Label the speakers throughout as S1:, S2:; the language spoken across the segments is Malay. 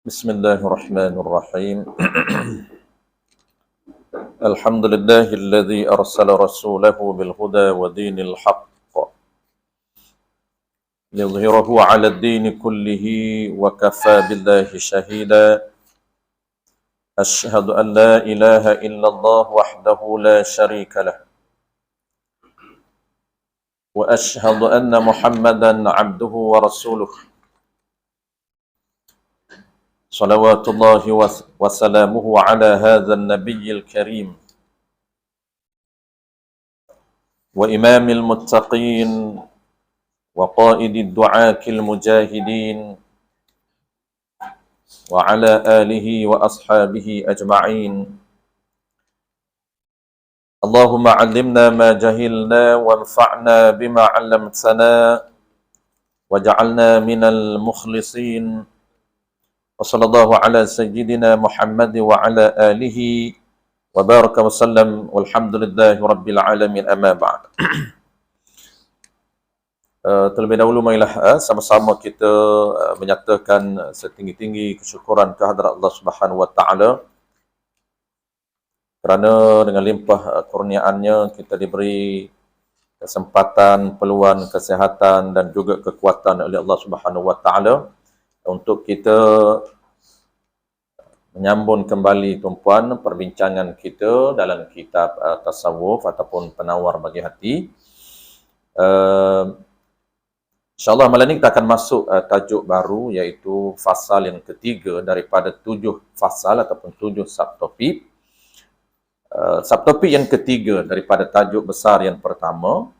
S1: بسم الله الرحمن الرحيم الحمد لله الذي أرسل رسوله بالهدى ودين الحق ليظهره على الدين كله وكفى بالله شهيدا أشهد أن لا إله إلا الله وحده لا شريك له وأشهد أن محمدا عبده ورسوله صلوات الله وسلامه على هذا النبي الكريم وإمام المتقين وقائد الدعاة المجاهدين وعلى آله وأصحابه أجمعين. اللهم علمنا ما جهلنا وانفعنا بما علمتنا وجعلنا من المخلصين. وصلى الله على سيدنا محمد وعلى آله وبارك وسلم والحمد لله رب العالمين. أما بعد. Terlebih dahulu marilah sama-sama kita menyatakan setinggi-tinggi kesyukuran kehadrat Allah Subhanahu Wa Taala kerana dengan limpah kurniaannya kita diberi kesempatan, peluang, kesihatan dan juga kekuatan oleh Allah Subhanahu Wa Taala untuk kita menyambung kembali tumpuan perbincangan kita dalam kitab tasawuf ataupun penawar bagi hati. InsyaAllah malam ini kita akan masuk tajuk baru, iaitu fasal yang ketiga daripada 7 fasal ataupun 7 subtopik. Subtopik yang ketiga daripada tajuk besar yang pertama.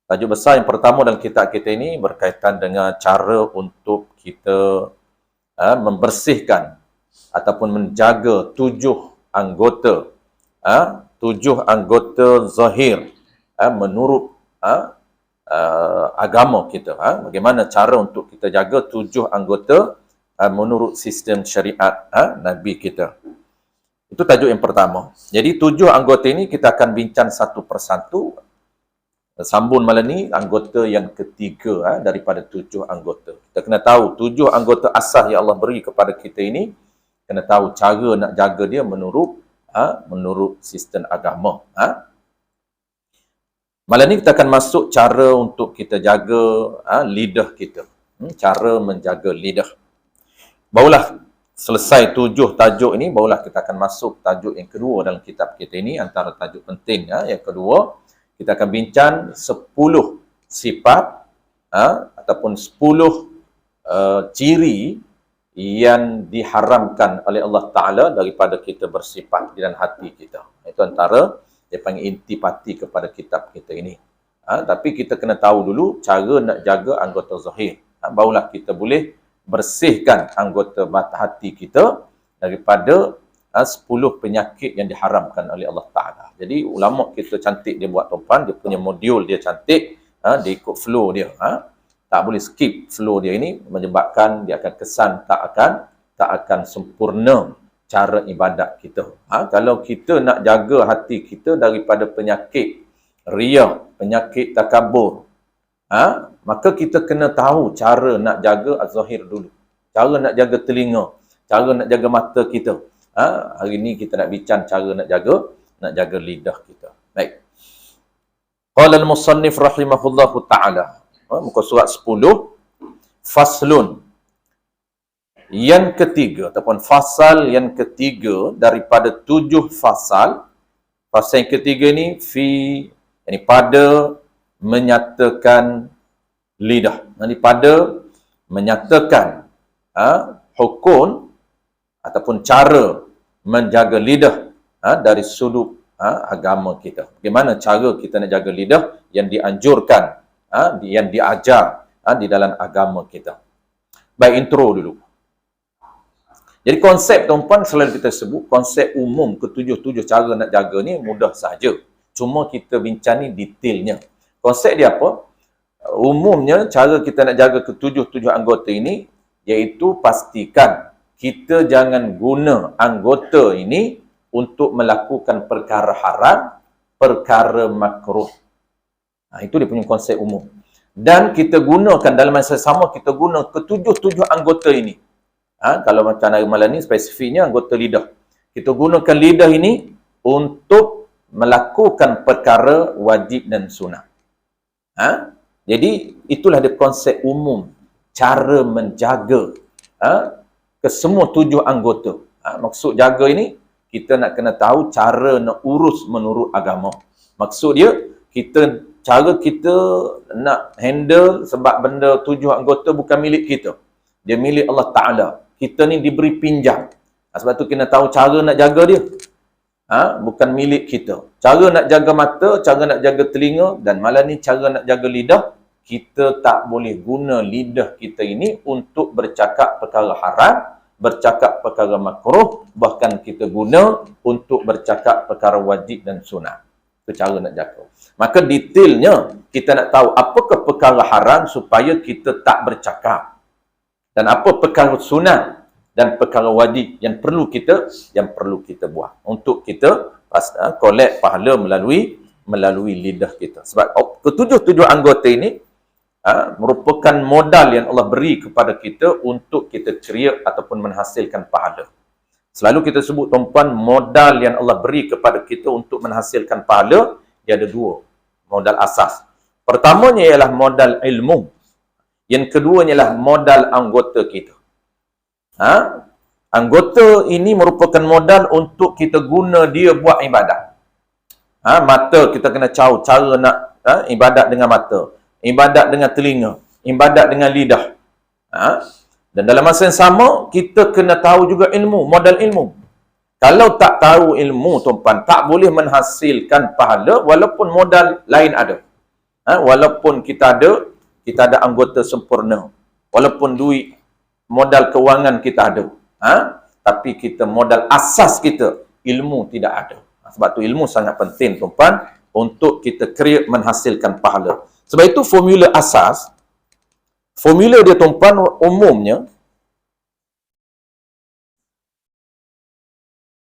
S1: Tajuk besar yang pertama dalam kitab kita ini berkaitan dengan cara untuk kita membersihkan ataupun menjaga 7 anggota, 7 anggota zahir menurut agama kita. Bagaimana cara untuk kita jaga 7 anggota menurut sistem syariat Nabi kita. Itu tajuk yang pertama. Jadi 7 anggota ini kita akan bincang satu persatu. Sambung malam ni anggota yang ketiga daripada 7 anggota. Kita kena tahu 7 anggota asas yang Allah beri kepada kita ini, kena tahu cara nak jaga dia menurut sistem agama. Malam ni kita akan masuk cara untuk kita jaga lidah kita. Cara menjaga lidah. Barulah selesai 7 tajuk ini, barulah kita akan masuk tajuk yang kedua dalam kitab kita ini. Antara tajuk penting yang kedua, kita akan bincang 10 sifat ataupun 10 ciri yang diharamkan oleh Allah Ta'ala daripada kita bersifat di dalam hati kita. Itu antara dia panggil intipati kepada kitab kita ini. Tapi kita kena tahu dulu cara nak jaga anggota zahir. Barulah kita boleh bersihkan anggota hati kita daripada 10 penyakit yang diharamkan oleh Allah Ta'ala. Jadi ulama kita cantik dia buat tumpuan, dia punya modul dia cantik, dia ikut flow dia. Tak boleh skip flow dia ini, menyebabkan dia akan kesan tak akan sempurna cara ibadat kita. Kalau kita nak jaga hati kita daripada penyakit riya, penyakit takabur, maka kita kena tahu cara nak jaga az-zahir dulu. Cara nak jaga telinga, cara nak jaga mata kita. Hari ni kita nak bincang cara nak jaga lidah kita. Baik. Qala al-musannif rahimahullahu ta'ala. Muka surat 10. Faslun. Yang ketiga ataupun fasal yang ketiga daripada 7 fasal. Fasal yang ketiga ni pada menyatakan lidah. Pada menyatakan hukum ataupun cara menjaga lidah dari sudut agama kita. Bagaimana cara kita nak jaga lidah yang dianjurkan, yang diajar di dalam agama kita. Baik, intro dulu. Jadi konsep tuan-puan selalu kita sebut konsep umum ketujuh-tujuh cara nak jaga ni mudah saja. Cuma kita bincang ni detailnya. Konsep dia apa? Umumnya cara kita nak jaga ketujuh-tujuh anggota ini iaitu pastikan kita jangan guna anggota ini untuk melakukan perkara haram, perkara makruh. Itu dia punya konsep umum. Dan kita gunakan dalam masa sama, kita guna ketujuh-tujuh anggota ini Kalau macam malam ni spesifiknya anggota lidah. Kita gunakan lidah ini untuk melakukan perkara wajib dan sunnah. Jadi itulah dia konsep umum cara menjaga ke semua 7 anggota. Maksud jaga ini kita nak kena tahu cara nak urus menurut agama. Maksud dia cara kita nak handle, sebab benda 7 anggota bukan milik kita. Dia milik Allah Ta'ala. Kita ni diberi pinjam. Sebab tu kena tahu cara nak jaga dia. Bukan milik kita. Cara nak jaga mata, cara nak jaga telinga, dan malam ni cara nak jaga lidah. Kita tak boleh guna lidah kita ini untuk bercakap perkara haram, bercakap perkara makruh, bahkan kita guna untuk bercakap perkara wajib dan sunat. Itu cara nak jaga. Maka detailnya kita nak tahu apakah perkara haram supaya kita tak bercakap. Dan apa perkara sunat dan perkara wajib yang perlu kita buat untuk kita collect pahala melalui lidah kita. Sebab ketujuh anggota ini merupakan modal yang Allah beri kepada kita untuk kita ceria ataupun menghasilkan pahala. Selalu kita sebut tuan-puan, modal yang Allah beri kepada kita untuk menghasilkan pahala, dia ada 2 modal asas. Pertamanya ialah modal ilmu. Yang keduanya ialah modal anggota kita. Anggota ini merupakan modal untuk kita guna dia buat ibadat. Mata kita kena tahu cara nak ibadat dengan mata, ibadat dengan telinga, ibadat dengan lidah. Dan dalam masa yang sama, kita kena tahu juga ilmu, modal ilmu. Kalau tak tahu ilmu, tuan-puan, tak boleh menghasilkan pahala walaupun modal lain ada. Walaupun kita ada anggota sempurna. Walaupun duit, modal kewangan kita ada. Tapi kita modal asas kita, ilmu tidak ada. Sebab tu ilmu sangat penting, tuan-puan, untuk kita create menghasilkan pahala. Sebab itu formula asas, formula dia, tuan-puan, umumnya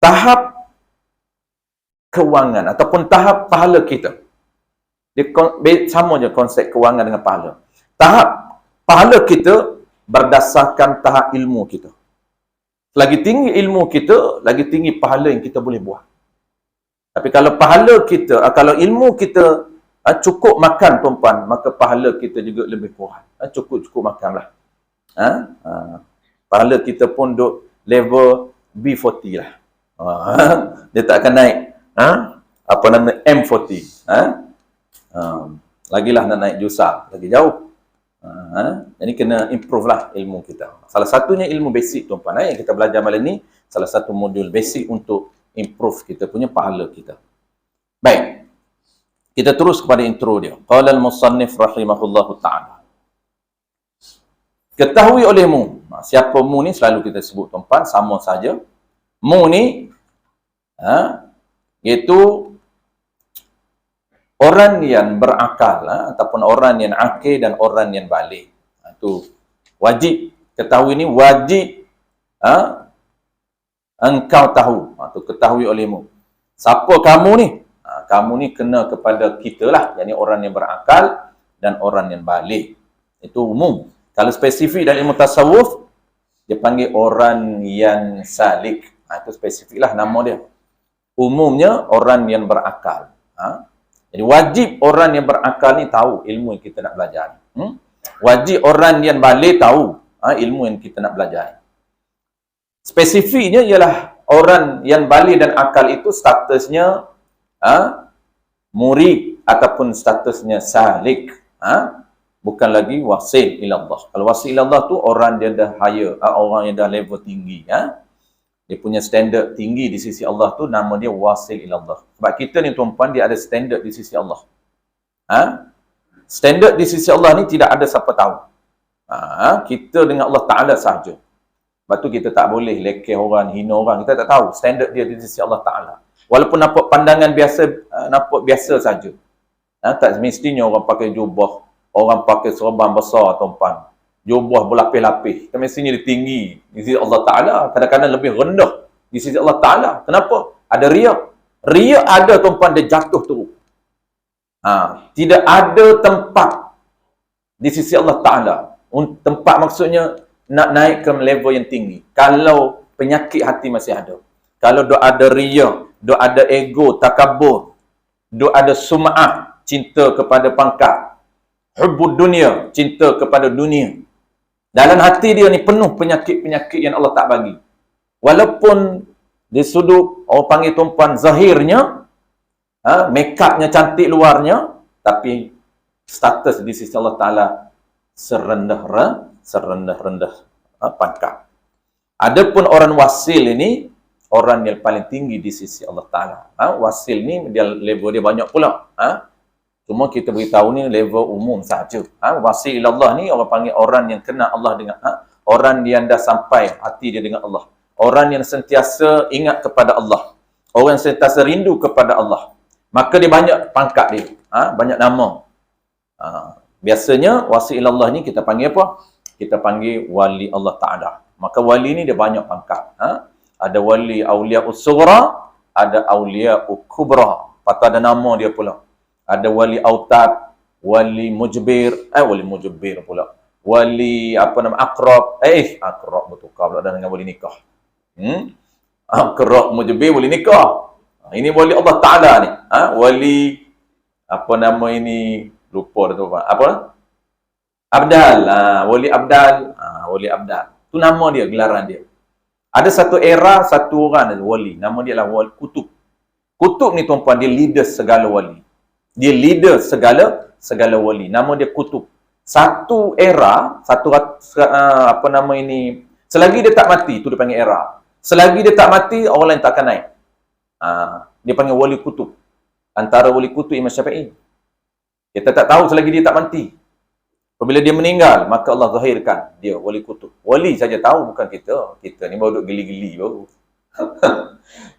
S1: tahap kewangan ataupun tahap pahala kita. Dia sama je konsep kewangan dengan pahala. Tahap pahala kita berdasarkan tahap ilmu kita. Lagi tinggi ilmu kita, lagi tinggi pahala yang kita boleh buat. Tapi kalau pahala kita, kalau ilmu kita cukup makan, tuan-puan, maka pahala kita juga lebih kurang. Cukup makanlah. Pahala kita pun duk level B40 lah. Dia tak akan naik apa nama M40. Lagilah nak naik jusa, lagi jauh. Jadi kena improve lah ilmu kita. Salah satunya ilmu basic, tuan-puan, yang kita belajar malam ni, salah satu modul basic untuk improve kita punya pahala kita. Baik, kita terus kepada intro dia. Qala al-musannif rahimahullahu ta'ala. Ketahui olehmu. Siapa mu ni selalu kita sebut, tuan-puan, sama saja. Mu ni iaitu orang yang berakal, ataupun orang yang akil dan orang yang balik. Itu wajib. Ketahui ni wajib engkau tahu. Itu ketahui olehmu. Siapa kamu ni? Kamu ni kena kepada kita lah. Yang ni orang yang berakal dan orang yang balik. Itu umum. Kalau spesifik dalam ilmu tasawuf, dia panggil orang yang salik. Itu spesifik lah nama dia. Umumnya orang yang berakal. Jadi wajib orang yang berakal ni tahu ilmu yang kita nak belajar. Wajib orang yang balik tahu ilmu yang kita nak belajar. Spesifiknya ialah orang yang balik dan akal itu statusnya murid ataupun statusnya salik. Bukan lagi wasil ilallah. Kalau wasil ilallah tu orang dia dah higher, orang yang dah level tinggi. Dia punya standard tinggi di sisi Allah tu, nama dia wasil ilallah. Sebab kita ni, tuan-puan, dia ada standard di sisi Allah. Standard di sisi Allah ni tidak ada siapa tahu. Kita dengan Allah Ta'ala sahaja. Sebab tu kita tak boleh lekeh orang, hina orang. Kita tak tahu standard dia di sisi Allah Ta'ala. Walaupun nampak pandangan biasa, nampak biasa saja. Tak semestinya orang pakai jubah, orang pakai serban besar, tuan-puan. Jubah berlapis-lapis. Kita mestinya dia tinggi di sisi Allah Ta'ala. Kadang-kadang lebih rendah di sisi Allah Ta'ala. Kenapa? Ada riak. Riak ada, tuan-puan, dia jatuh terus. Tidak ada tempat di sisi Allah Ta'ala. Tempat maksudnya nak naik ke level yang tinggi. Kalau penyakit hati masih ada, kalau dok ada riya, dok ada ego, takabur, dok ada sum'ah, cinta kepada pangkat, hubbud dunia, cinta kepada dunia, dalam hati dia ni penuh penyakit-penyakit yang Allah tak bagi. Walaupun di sudut orang panggil tumpuan zahirnya, make upnya cantik luarnya, tapi status di sisi Allah Ta'ala serendah-rendah pangkat. Adapun orang wasil ini, orang yang paling tinggi di sisi Allah Ta'ala. Wasil ni dia level dia banyak pula. Cuma kita beritahu ni level umum sahaja. Wasil ilallah ni orang panggil orang yang kenal Allah dengan orang yang dah sampai hati dia dengan Allah. Orang yang sentiasa ingat kepada Allah. Orang yang sentiasa rindu kepada Allah. Maka dia banyak pangkat dia. Banyak nama. Biasanya wasil ilallah ni kita panggil apa? Kita panggil wali Allah Ta'ala. Maka wali ni dia banyak pangkat. Ada wali awliya usughra, ada awliya kubra. Patut ada nama dia pula. Ada wali autad, wali mujbir, wali mujbir pula. Wali aqrab, aqrab bertukar pula dengan wali nikah. Aqrab mujbir wali nikah. Ini wali Allah Ta'ala ni. Wali ini lupa dah tu apa? Abdal. Wali Abdal. Wali Abdal. Tu nama dia, gelaran dia. Ada satu era, satu orang wali. Nama dia lah wali kutub. Kutub ni tuan-puan, dia leader segala wali. Dia leader segala wali. Nama dia kutub. Satu era, selagi dia tak mati, tu dia panggil era. Selagi dia tak mati, orang lain tak akan naik. Dia panggil wali kutub. Antara wali kutub Imam Syafi'i. Kita tak tahu selagi dia tak mati. Apabila dia meninggal, maka Allah zahirkan dia wali kutub. Wali saja tahu, bukan kita. Kita ni baru duduk geli-geli baru.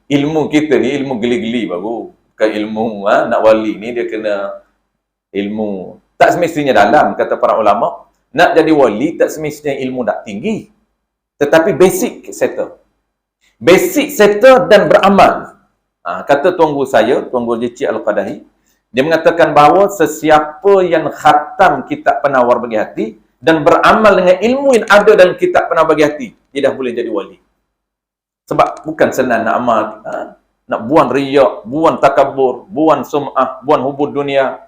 S1: Ilmu kita ni ilmu geli-geli baru. Bukan ilmu nak wali ni dia kena ilmu. Tak semestinya dalam, kata para ulama. Nak jadi wali tak semestinya ilmu tak tinggi. Tetapi basic settle. Basic settle dan beramal. Kata Tuan Guru saya, Tuan Guru Jeci Al-Qadahi, dia mengatakan bahawa sesiapa yang khatam kitab penawar bagi hati dan beramal dengan ilmu yang ada dalam kitab penawar bagi hati, dia dah boleh jadi wali. Sebab bukan senang nak amal, nak buang riya, buang takabur, buang sum'ah, buang hubud dunia.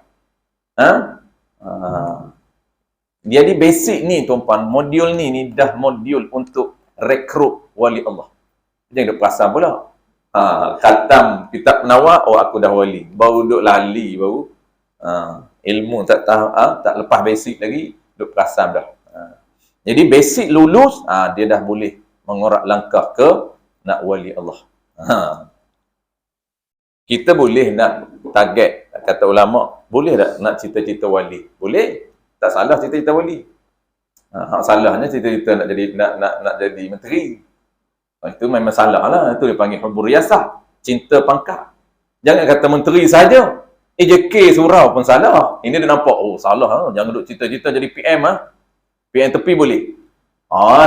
S1: Jadi basic ni tuan-puan, modul ni dah modul untuk rekrut wali Allah. Jangan duk perasan pula. Khatam kitab penawar, aku dah wali. Baru duk lali baru. Ilmu tak tahu, tak lepas basic lagi, duk perasan dah. Jadi basic lulus, dia dah boleh mengorak langkah ke nak wali Allah. Kita boleh nak target, kata ulama, boleh tak nak cita-cita wali? Boleh. Tak salah cita-cita wali. Salahnya cita-cita nak jadi menteri. Itu memang salah lah. Itu dia panggil hubur riyasah. Cinta pangkat. Jangan kata menteri saja. AJK surau pun salah. Ini dia nampak, salah. Jangan duduk cita-cita jadi PM. PM tepi boleh.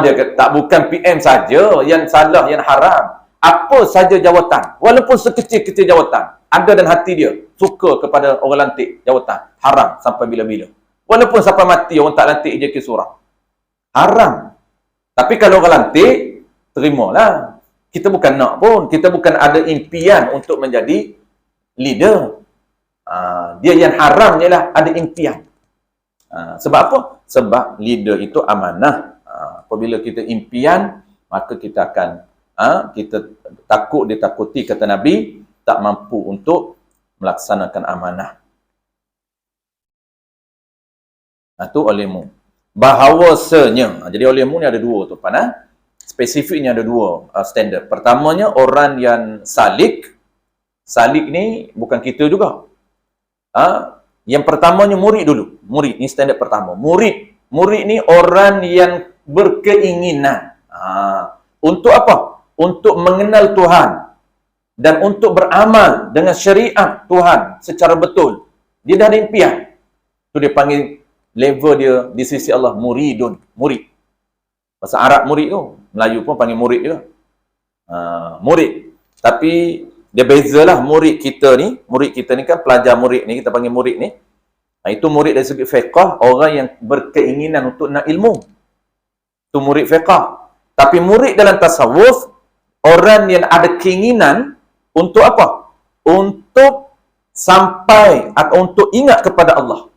S1: Dia kata, tak bukan PM saja yang salah, yang haram. Apa saja jawatan. Walaupun sekecil-kecil jawatan. Ada dan hati dia. Suka kepada orang lantik jawatan. Haram sampai bila-bila. Walaupun sampai mati orang tak lantik AJK surau. Haram. Tapi kalau orang lantik, terimalah. Kita bukan nak pun. Kita bukan ada impian untuk menjadi leader. Dia yang haram ialah ada impian. Sebab apa? Sebab leader itu amanah. Apabila kita impian, maka kita akan kita ditakuti, kata Nabi, tak mampu untuk melaksanakan amanah. Itu olehmu. Bahawasanya. Jadi olehmu ni ada dua tu, spesifiknya ada dua standard. Pertamanya orang yang salik. Salik ni bukan kita juga. Yang pertamanya murid dulu. Murid ni standard pertama. Murid ni orang yang berkeinginan. Untuk apa? Untuk mengenal Tuhan dan untuk beramal dengan syariat Tuhan secara betul. Dia dah ada impian. Tu dia panggil level dia di sisi Allah muridun. Murid. Bahasa Arab murid tu. Melayu pun panggil murid juga. Murid. Tapi dia bezalah murid kita ni. Murid kita ni kan pelajar murid ni. Kita panggil murid ni. Itu murid dari segi fiqh. Orang yang berkeinginan untuk nak ilmu. Tu murid fiqh. Tapi murid dalam tasawuf, orang yang ada keinginan untuk apa? Untuk sampai atau untuk ingat kepada Allah.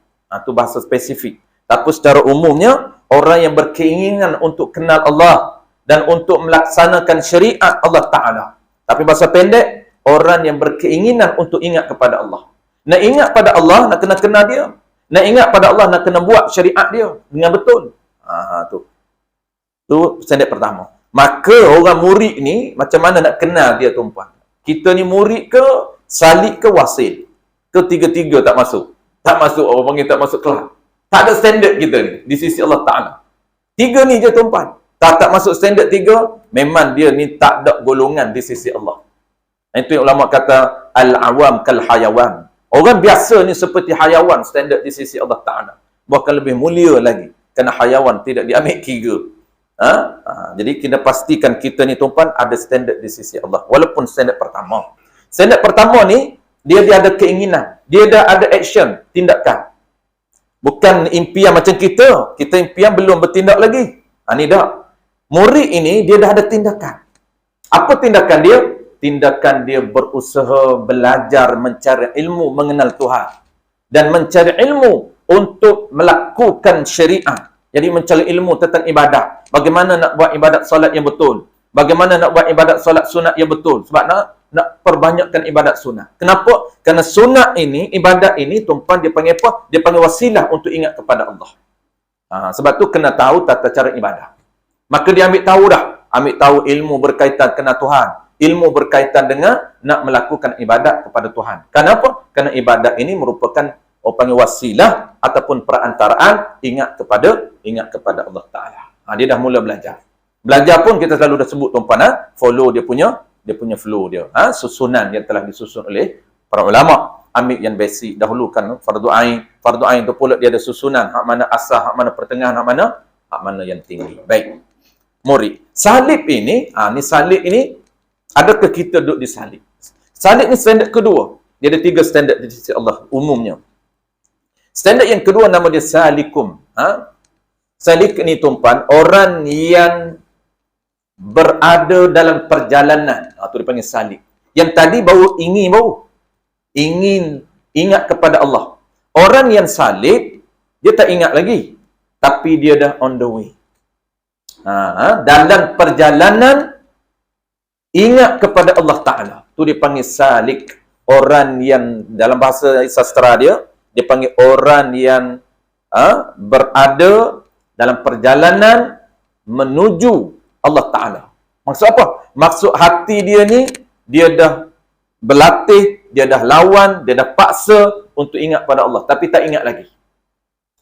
S1: Tu bahasa spesifik. Tapi secara umumnya, orang yang berkeinginan untuk kenal Allah dan untuk melaksanakan syariat Allah Ta'ala. Tapi bahasa pendek, orang yang berkeinginan untuk ingat kepada Allah. Nak ingat pada Allah, nak kena kenal dia. Nak ingat pada Allah, nak kena buat syariat dia dengan betul. Tu standard pertama. Maka orang murid ni, macam mana nak kenal dia tuan-puan? Kita ni murid ke, salik ke, wasil? Ketiga-tiga tak masuk. Tak masuk, orang panggil tak masuk kelas. Tak ada standard kita ni, di sisi Allah Ta'ala. Tiga ni je tuan-puan. Tak masuk standard tiga, memang dia ni tak ada golongan di sisi Allah. Itu yang ulama kata, al-awam kal-hayawan. Orang biasa ni seperti hayawan standard di sisi Allah Ta'ala. Bahkan lebih mulia lagi. Kerana hayawan tidak diambil kira. Jadi kita pastikan kita ni tuan-puan ada standard di sisi Allah. Walaupun standard pertama. Standard pertama ni, dia ada keinginan. Dia ada action, tindakan. Bukan impian macam kita. Kita impian belum bertindak lagi. Ni dah. Murid ini, dia dah ada tindakan. Apa tindakan dia? Tindakan dia berusaha belajar mencari ilmu mengenal Tuhan. Dan mencari ilmu untuk melakukan syariat. Jadi mencari ilmu tentang ibadat. Bagaimana nak buat ibadat solat yang betul. Bagaimana nak buat ibadat solat sunat yang betul. Sebab nak perbanyakkan ibadat sunat. Kenapa? Kerana sunat ini, ibadat ini, tuan-puan dia panggil apa? Dia panggil wasilah untuk ingat kepada Allah. Sebab tu kena tahu tata cara ibadat. Maka dia ambil tahu dah. Ambil tahu ilmu berkaitan kena Tuhan. Ilmu berkaitan dengan nak melakukan ibadat kepada Tuhan. Kenapa? Kerana ibadat ini merupakan orang panggil wasilah ataupun perantaraan ingat kepada Allah Ta'ala. Dia dah mula belajar. Belajar pun kita selalu dah sebut tuan-puan, follow dia punya flow dia. Susunan yang telah disusun oleh para ulama. Ambil yang basic, dahulukan fardu ain. Fardu ain tu pula dia ada susunan. Hak mana asal, hak mana pertengahan, hak mana yang tinggi. Baik. Murid. Salib ini, ni salib ini, adakah kita duduk di salib? Salib ni standard kedua. Dia ada 3 standard di sisi Allah umumnya. Standard yang kedua nama dia salikum. Salik ni tuan-puan, orang yang berada dalam perjalanan. Itu dipanggil salik. Yang tadi ingin ingat kepada Allah. Orang yang salik, dia tak ingat lagi. Tapi dia dah on the way. Dalam perjalanan, ingat kepada Allah Ta'ala. Itu dipanggil salik. Orang yang, dalam bahasa sastra dia panggil orang yang berada dalam perjalanan menuju Allah Ta'ala. Maksud apa? Maksud hati dia ni, dia dah berlatih, dia dah lawan, dia dah paksa untuk ingat pada Allah. Tapi tak ingat lagi.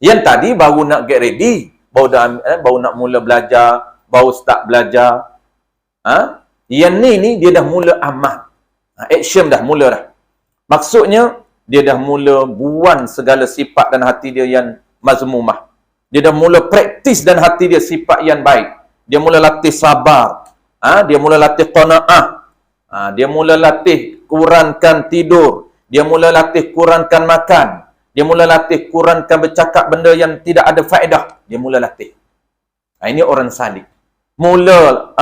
S1: Yang tadi baru nak get ready, baru nak mula belajar, baru start belajar. Yang ni dia dah mula amal. Action dah mula dah. Maksudnya, dia dah mula buang segala sifat dan hati dia yang mazmumah. Dia dah mula praktis dan hati dia sifat yang baik. Dia mula latih sabar. Dia mula latih qanaah. Dia mula latih kurangkan tidur. Dia mula latih kurangkan makan. Dia mula latih kurangkan bercakap benda yang tidak ada faedah. Dia mula latih. Ini orang salih. Mula,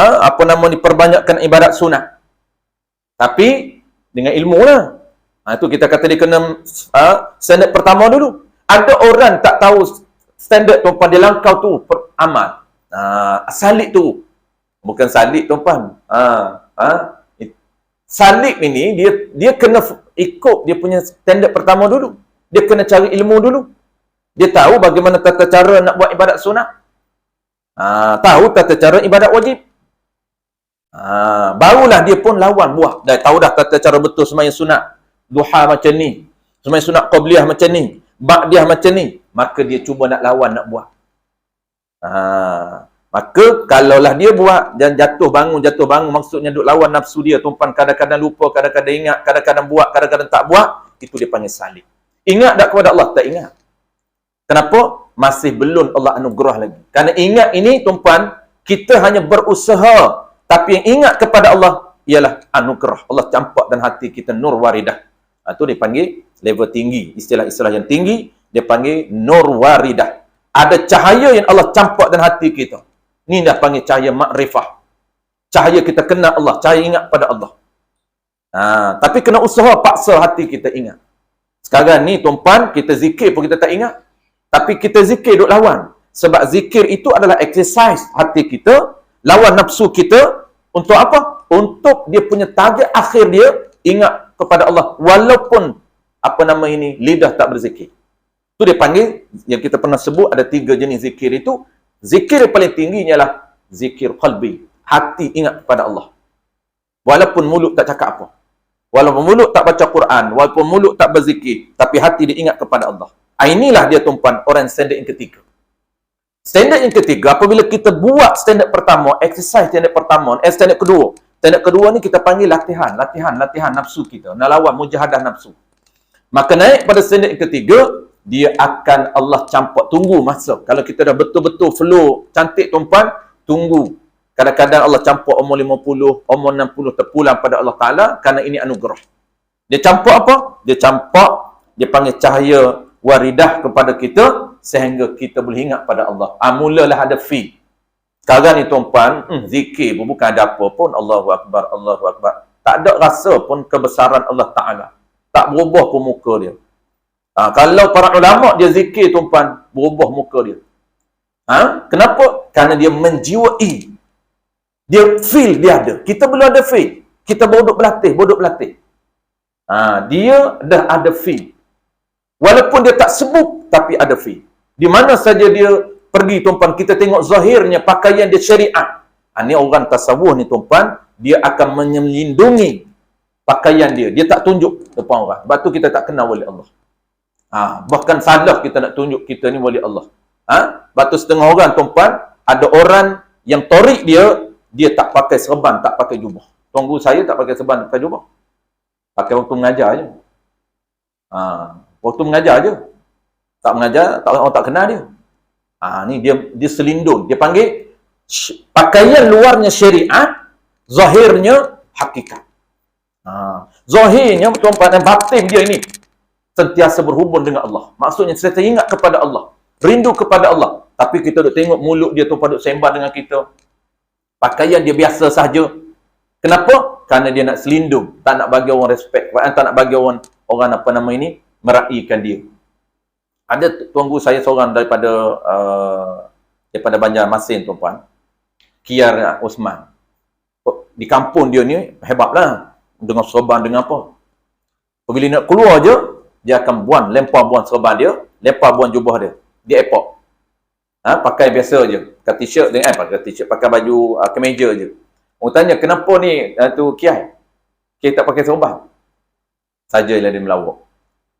S1: diperbanyakkan ibadat sunat. Tapi, dengan ilmu lah. Itu kita kata dia kena standard pertama dulu. Ada orang tak tahu standard tuan-puan, dia langkau tu amal. Salib tu. Bukan salib tuan-puan. Salib ini, dia kena ikut dia punya standard pertama dulu. Dia kena cari ilmu dulu. Dia tahu bagaimana tata cara nak buat ibadat sunat. Tahu tata cara ibadat wajib. Barulah dia pun lawan buat. Dah tahu dah tata cara betul sembahyang sunat. Duha macam ni. Sembahyang sunat qabliyah macam ni. Ba'diyah macam ni. Maka dia cuba nak lawan, nak buat. Maka kalaulah dia buat dan jatuh bangun, maksudnya duk lawan nafsu dia, tuan-puan, kadang-kadang lupa, kadang-kadang ingat, kadang-kadang buat, kadang-kadang tak buat, itu dia panggil salib. Ingat tak kepada Allah? Tak ingat. Kenapa? Masih belum Allah anugerah lagi. Kerana ingat ini, tuan-puan, kita hanya berusaha, tapi yang ingat kepada Allah ialah anugerah. Allah campak dan hati kita nur waridah. Itu dia panggil level tinggi. Istilah-istilah yang tinggi, dia panggil nur waridah. Ada cahaya yang Allah campak dan hati kita. Ni dah panggil cahaya makrifah. Cahaya kita kenal Allah, cahaya ingat pada Allah. Tapi kena usaha paksa hati kita ingat. Sekarang ni tuan-puan, kita zikir pun kita tak ingat. Tapi kita zikir duk lawan. Sebab zikir itu adalah exercise hati kita, lawan nafsu kita. Untuk apa? Untuk dia punya target akhir dia, ingat kepada Allah. Walaupun, lidah tak berzikir. Itu dia panggil, yang kita pernah sebut, ada 3 jenis zikir itu. Zikir yang paling tinggi ialah zikir qalbi. Hati ingat kepada Allah. Walaupun mulut tak cakap apa. Walaupun mulut tak baca Quran, walaupun mulut tak berzikir, tapi hati dia ingat kepada Allah. Inilah dia tuan-puan, orang standard yang ketiga. Standard yang ketiga, apabila kita buat standard pertama, exercise standard pertama, standard kedua. Standard kedua ni kita panggil latihan nafsu kita. Nak lawan mujahadah nafsu. Maka naik pada standard yang ketiga, dia akan Allah campak, tunggu masa. Kalau kita dah betul-betul flow, cantik tuan-puan, tunggu. Kadang-kadang Allah campak umur 50, umur 60 terpulang pada Allah Ta'ala kerana ini anugerah. Dia campak apa? Dia campak, dia panggil cahaya waridah kepada kita sehingga kita boleh ingat pada Allah. Mulalah ada feel. Sekarang ni tuan-puan, zikir pun bukan ada apa pun. Allahu Akbar, Allahu Akbar. Tak ada rasa pun kebesaran Allah Ta'ala. Tak berubah pun muka dia. Kalau para ulama dia zikir tuan-puan, berubah muka dia. Kenapa? Kerana dia menjiwai. Dia feel dia ada. Kita belum ada feel. Kita baru duduk berlatih. Dia dah ada feel. Walaupun dia tak sebut, tapi ada feel. Di mana saja dia pergi tuan-puan, kita tengok zahirnya pakaian dia syariat. Ini orang tasawuf ni tuan-puan, dia akan melindungi pakaian dia. Dia tak tunjuk depan orang. Sebab tu kita tak kenal wali Allah. Bahkan salah kita nak tunjuk kita ni wali Allah. Sebab tu setengah orang tuan-puan, ada orang yang torik dia tak pakai serban, tak pakai jubah. Tuan guru saya tak pakai serban, tak pakai jubah. Pakai waktu mengajar je. Waktu mengajar je. Tak mengajar, orang tak kenal dia. Ni dia selindung. Dia panggil pakaian luarnya syariat, zahirnya hakikat. Zahirnya tuan-tuan dan batin dia ini sentiasa berhubung dengan Allah. Maksudnya sentiasa ingat kepada Allah, rindu kepada Allah. Tapi kita duk tengok mulut dia tuan-tuan duk sembah dengan kita. Pakaian dia biasa saja. Kenapa? Kerana dia nak selindung, tak nak bagi orang respect, tak nak bagi orang meraihkan dia. Ada tuan guru saya seorang daripada Banjarmasin tuan-puan, Kiar Osman. Di kampung dia ni hebatlah, dengan serban dengan apa. Bila nak keluar je, dia akan lempar serban dia, lempar jubah dia di airport. Pakai biasa je, pakai t-shirt dengan pakai baju kemeja je. Orang tanya, kenapa ni tu Kiai? Kiai tak pakai serban? Sajalah dia melawak.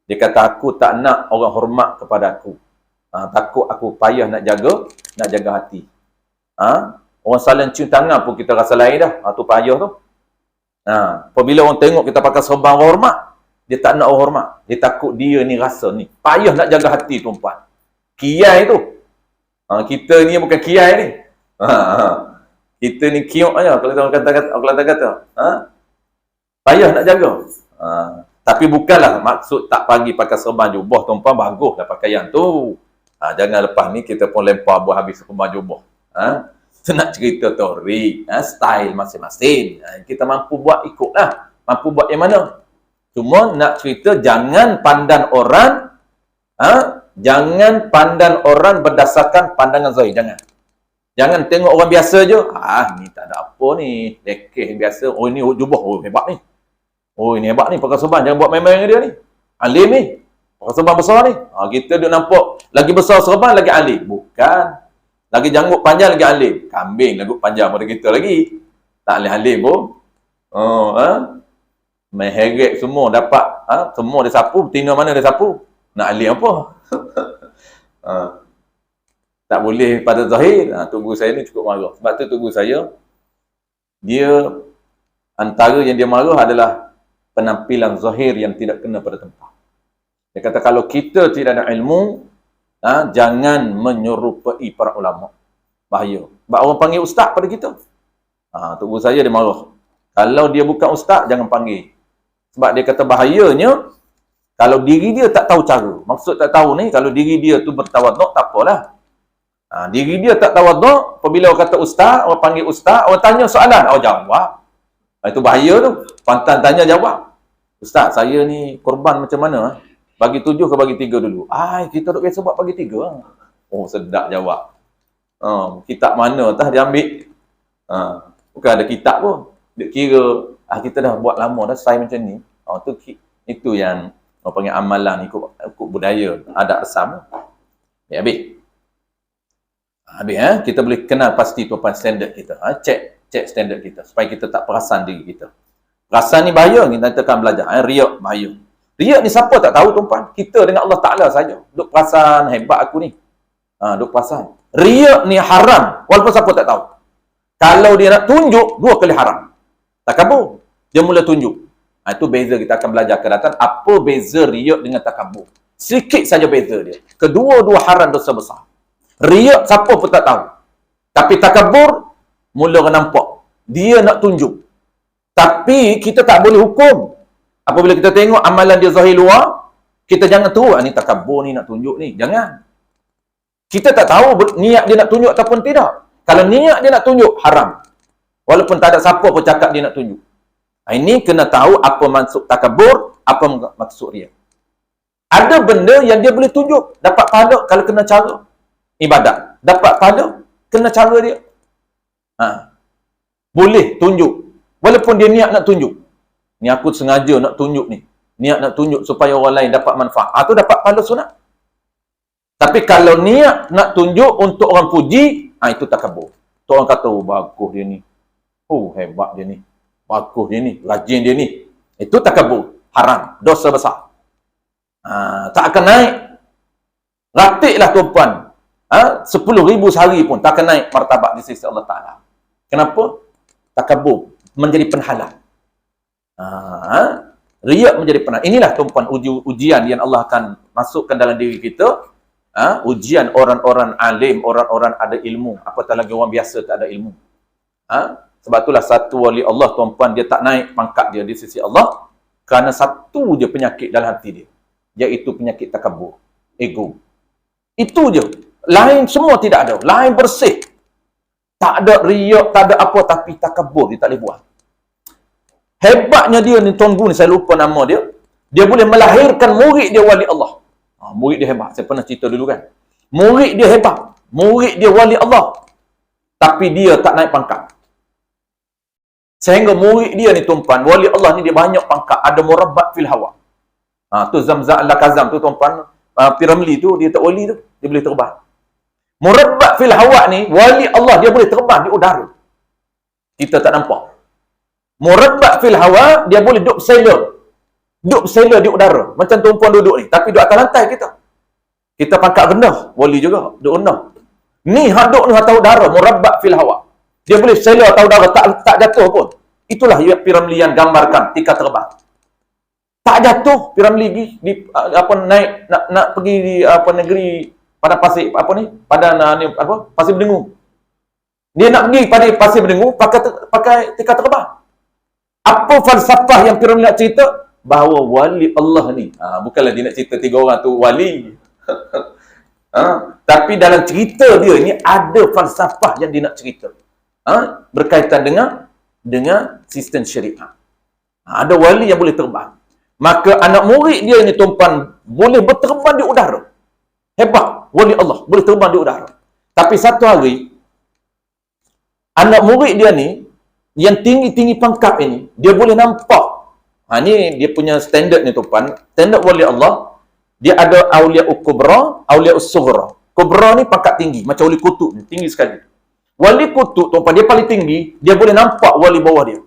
S1: Dia kata, aku tak nak orang hormat kepada aku. Takut aku payah nak jaga hati. Orang saling cium tangan pun kita rasa lain dah. Tu payah tu. Apabila orang tengok kita pakai serban orang hormat, dia tak nak orang hormat. Dia takut dia ni rasa ni. Payah nak jaga hati tuan-puan. Kiai tu. Kita ni bukan kiai ni. Kita ni kiok aja kalau kata. Payah nak jaga. Tapi bukanlah maksud tak pagi pakai serban jubah tuan-puan, baguslah pakaian tu. Jangan lepas ni kita pun lempar habis serban jubah. Nak cerita teori, style masing-masing. Kita mampu buat ikutlah. Mampu buat yang mana? Cuma nak cerita jangan pandang orang jangan pandang orang berdasarkan pandangan zahir. Jangan tengok orang biasa je. Ni tak ada apa ni. Lekeh biasa. Oh, ni jubah. Oh, hebat ni. Oh, ini hebat ni. Pakai serban. Jangan buat main-main dengan dia ni. Alim ni. Pakai serban besar ni. Kita dia nampak. Lagi besar serban, lagi alim. Bukan. Lagi janggut panjang, lagi alim. Kambing janggut panjang pada kita lagi. Tak boleh alim pun. Main heret semua dapat. Semua dia sapu. Tina mana dia sapu. Nak alim apa? Tak boleh pada zahir. Tunggu saya ni cukup marah. Sebab tu tunggu saya, dia antara yang dia marah adalah penampilan zahir yang tidak kena pada tempat. Dia kata kalau kita tidak ada ilmu, jangan menyerupai para ulama. Bahaya. Sebab orang panggil ustaz pada kita. Tunggu saya dia marah. Kalau dia bukan ustaz, jangan panggil. Sebab dia kata bahayanya, kalau diri dia tak tahu cara. Maksud tak tahu ni, kalau diri dia tu bertawaduk, tak apalah. Diri dia tak tawaduk, apabila orang kata ustaz, orang panggil ustaz, orang tanya soalan, jawab. Itu bahaya tu. Pantan tanya jawab. Ustaz, saya ni korban macam mana? Bagi 7 ke bagi 3 dulu? Kita duk biasa buat bagi 3. Oh, sedap jawab. Kitab mana tah dia ambil? Bukan ada kitab pun. Dia kira, kita dah buat lama dah style macam ni. Itu yang orang panggil amalan ikut budaya, adat resam. Habis. Kita boleh kenal pasti tuan standard kita. Cek standard kita supaya kita tak perasan diri kita. Perasan ni bahaya, kita akan belajar. Riak bahaya. Riak ni siapa tak tahu tuan? Kita dengan Allah Ta'ala saja. Duk perasan hebat aku ni. Duk perasan. Riak ni haram walaupun siapa tak tahu. Kalau dia nak tunjuk, 2 kali haram. Takabur. Dia mula tunjuk. Itu beza kita akan belajar ke datang. Apa beza riak dengan takabur? Sikit saja beza dia. Kedua-dua haram dosa besar. Riak siapa pun tak tahu. Tapi takabur, mula orang nampak. Dia nak tunjuk. Tapi kita tak boleh hukum. Apabila kita tengok amalan dia zahir luar, kita jangan tahu, ni takabur ni nak tunjuk ni. Jangan. Kita tak tahu niat dia nak tunjuk ataupun tidak. Kalau niat dia nak tunjuk, haram. Walaupun tak ada siapa pun cakap dia nak tunjuk. Ini kena tahu apa maksud takabur, apa maksud riak. Ada benda yang dia boleh tunjuk. Dapat pahala kalau kena cara ibadat. Dapat pahala, kena cara dia. Boleh tunjuk. Walaupun dia niat nak tunjuk. Ni aku sengaja nak tunjuk ni. Niat nak tunjuk supaya orang lain dapat manfaat. Tu dapat pahala sunat. Tapi kalau niat nak tunjuk untuk orang puji, itu takabur. Tu orang kata, bagus dia ni. Hebat dia ni. Bagus dia ni. Rajin dia ni. Itu takabur. Haram. Dosa besar. Tak akan naik. Ratiklah tuan-puan. 10,000 sehari pun tak akan naik martabat di sisi Allah Ta'ala. Kenapa? Takabur menjadi penhalang. Riak menjadi penhalang. Inilah tuan-puan ujian yang Allah akan masukkan dalam diri kita. Ujian orang-orang alim, orang-orang ada ilmu. Apatah lagi orang biasa tak ada ilmu. Sebab itulah satu wali Allah tuan-puan, dia tak naik pangkat dia di sisi Allah kerana satu je penyakit dalam hati dia, iaitu penyakit takabur, ego. Itu je. Lain semua tidak ada. Lain bersih. Tak ada riak, tak ada apa, tapi takabur dia tak boleh buat. Hebatnya dia ni Tuan Guru ni, saya lupa nama dia. Dia boleh melahirkan murid dia wali Allah. Murid dia hebat. Saya pernah cerita dulu kan. Murid dia hebat. Murid dia wali Allah. Tapi dia tak naik pangkat. Sehingga murid dia ni tuan-puan, wali Allah ni dia banyak pangkat. Ada murabbat fil hawa. Tu Zamza' al-Lakazam tu tuan-puan. Piramli tu, dia tak wali tu. Dia boleh terbang. Murabbat fil hawa ni, wali Allah dia boleh terbang di udara. Kita tak nampak. Murabbat fil hawa, dia boleh duduk sailor. Duduk sailor di udara. Macam tuan-puan duduk ni. Tapi duduk atas lantai kita. Kita pangkat rendah. Wali juga. Duduk rendah. Ni haduk ni atas udara. Murabbat fil hawa. Dia boleh sailor atas udara. Tak jatuh pun. Itulah Piramli yang gambarkan tika terbang. Tak jatuh Piramli naik nak pergi di negeri pada pasir pasir berdengung. Dia nak pergi pada pasir berdengung pakai tika terbang. Apa falsafah yang Piramli nak cerita? Bahawa wali Allah ni, bukanlah dia nak cerita 3 orang tu wali. Tapi dalam cerita dia ni ada falsafah yang dia nak cerita. Berkaitan dengan sistem syariah. Ada wali yang boleh terbang. Maka anak murid dia ni tuan-puan boleh berterbang di udara. Hebat. Wali Allah boleh terbang di udara. Tapi satu hari anak murid dia ni yang tinggi-tinggi pangkat ini, dia boleh nampak. Ni dia punya standard ni tuan-puan. Standard wali Allah, dia ada awliya kubra, awliya sughra. Kubra ni pangkat tinggi, macam wali kutub ni, tinggi sekali. Wali kutub tuan-puan, dia paling tinggi, dia boleh nampak wali bawah dia.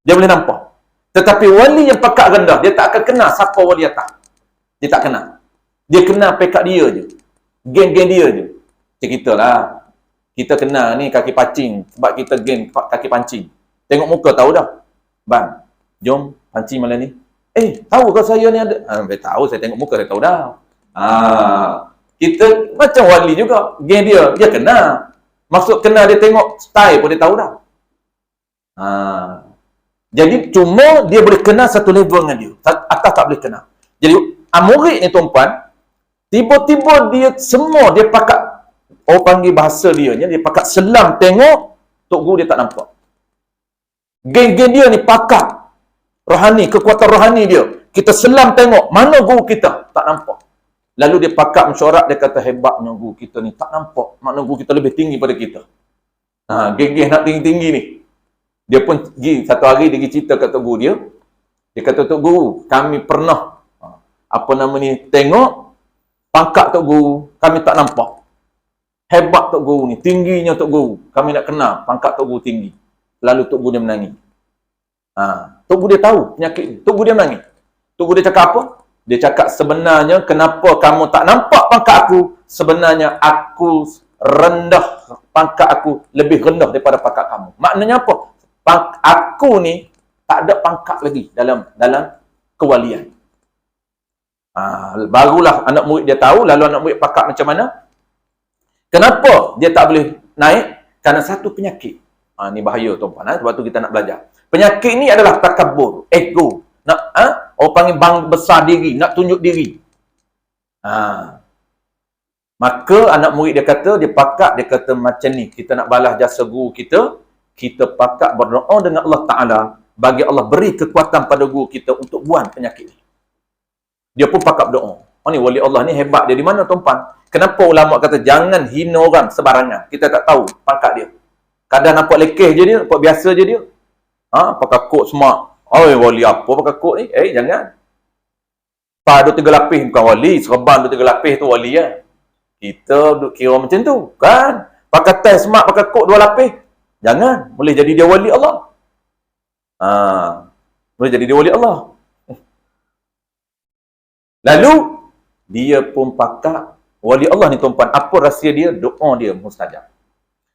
S1: Dia boleh nampak. Tetapi wali yang pangkat rendah, dia tak akan kenal siapa wali atas. Dia tak kenal. Dia kenal pekat dia je. Geng-geng dia je. Ceritalah. Kita kenal ni kaki pancing sebab kita geng kaki pancing. Tengok muka tahu dah. Bang, jom pancing malam ni. Tahu ke saya ni ada? Saya tahu, saya tengok muka saya tahu dah. Kita macam wali juga. Geng dia kenal. Maksud kenal, dia tengok style pun dia tahu dah. Jadi cuma dia boleh kenal satu level dengan dia. Atas tak boleh kenal. Jadi murid ni tuan-puan, tiba-tiba dia semua dia pakat Orang panggil bahasa dia pakat selam tengok, tok guru dia tak nampak. Geng-geng dia ni pakat rohani, kekuatan rohani dia. Kita selam tengok, mana guru kita? Tak nampak. Lalu dia pakat mesyuarat, dia kata hebatnya guru kita ni, tak nampak. Makna guru kita lebih tinggi pada kita. Geng-geng nak tinggi-tinggi ni. Dia pun pergi, satu hari dia pergi cerita kat tok guru dia. Dia kata, tok guru, kami pernah, tengok pangkat tok guru, kami tak nampak. Hebat tok guru ni, tingginya tok guru. Kami nak kenal pangkat tok guru tinggi. Lalu tok guru dia menangis. Tok guru dia tahu penyakit ni. Tok guru dia menangis. Tok guru dia cakap apa? Dia cakap sebenarnya kenapa kamu tak nampak pangkat aku? Sebenarnya aku rendah, pangkat aku lebih rendah daripada pangkat kamu. Maknanya apa? Aku ni tak ada pangkat lagi dalam kewalian. Barulah anak murid dia tahu, lalu anak murid pakat macam mana? Kenapa dia tak boleh naik? Kerana satu penyakit. Ni bahaya tuan-tuan. Sebab tu kita nak belajar. Penyakit ni adalah takabur, ego. Nak orang panggil besar diri, nak tunjuk diri. Maka anak murid dia kata, dia pakat, dia kata macam ni, kita nak balas jasa guru kita, kita pakat berdoa dengan Allah Ta'ala, bagi Allah beri kekuatan pada guru kita untuk buang penyakit ni. Dia pun pakat berdoa. Ni wali Allah ni hebat dia di mana tuan-tuan? Kenapa ulama kata jangan hina orang sebarangan? Kita tak tahu pangkat dia. Kadang nampak lekeh je dia, nampak biasa je dia. Pakai kod smart. Wali apa pakai kod ni? Jangan. Pada 3 lapis bukan wali, serban 3 lapis tu wali ya. Kita duk kira macam tu, kan? Pakai tie smart, pakai kod 2 lapis. Jangan, boleh jadi dia wali Allah. Boleh jadi dia wali Allah. Lalu dia pun pakat wali Allah ni tuan-tuan, apa rahsia dia? Doa dia mustajab.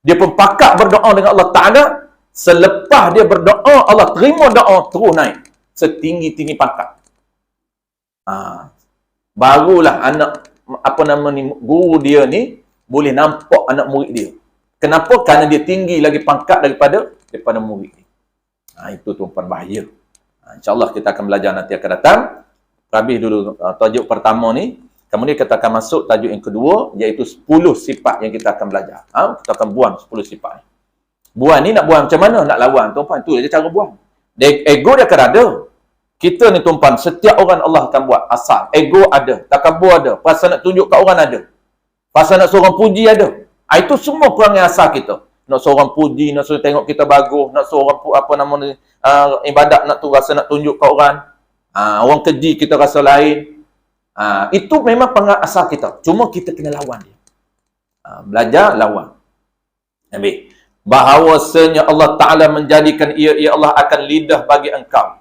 S1: Dia pun pakat berdoa dengan Allah Ta'ala. Selepas dia berdoa, Allah terima doa, terus naik setinggi-tinggi pangkat. Barulah guru dia ni boleh nampak anak murid dia. Kenapa? Kerana dia tinggi lagi pangkat daripada murid ni. Itu tuan-tuan bahaya. InsyaAllah kita akan belajar nanti akan datang. Habis dulu tajuk pertama ni. Kemudian kita akan masuk tajuk yang kedua, iaitu 10 sifat yang kita akan belajar. Kita akan buang 10 sifat ni. Buang ni nak buang macam mana? Nak lawan tuan-tuan. Itu je cara buang. Ego dia akan ada. Kita ni tuan-tuan, setiap orang Allah akan buat asal. Ego ada, takabur ada, pasal nak tunjuk kat orang ada. Pasal nak seorang puji ada. Itu semua perangai asal kita. Nak seorang puji, nak seorang tengok kita bagus, nak seorang ibadat nak rasa nak tunjuk kat orang. Orang keji kita rasa lain. Itu memang perangai asal kita. Cuma kita kena lawan dia. Belajar, lawan. Habis. Bahawasanya Allah Ta'ala menjadikan ia Allah akan lidah bagi engkau.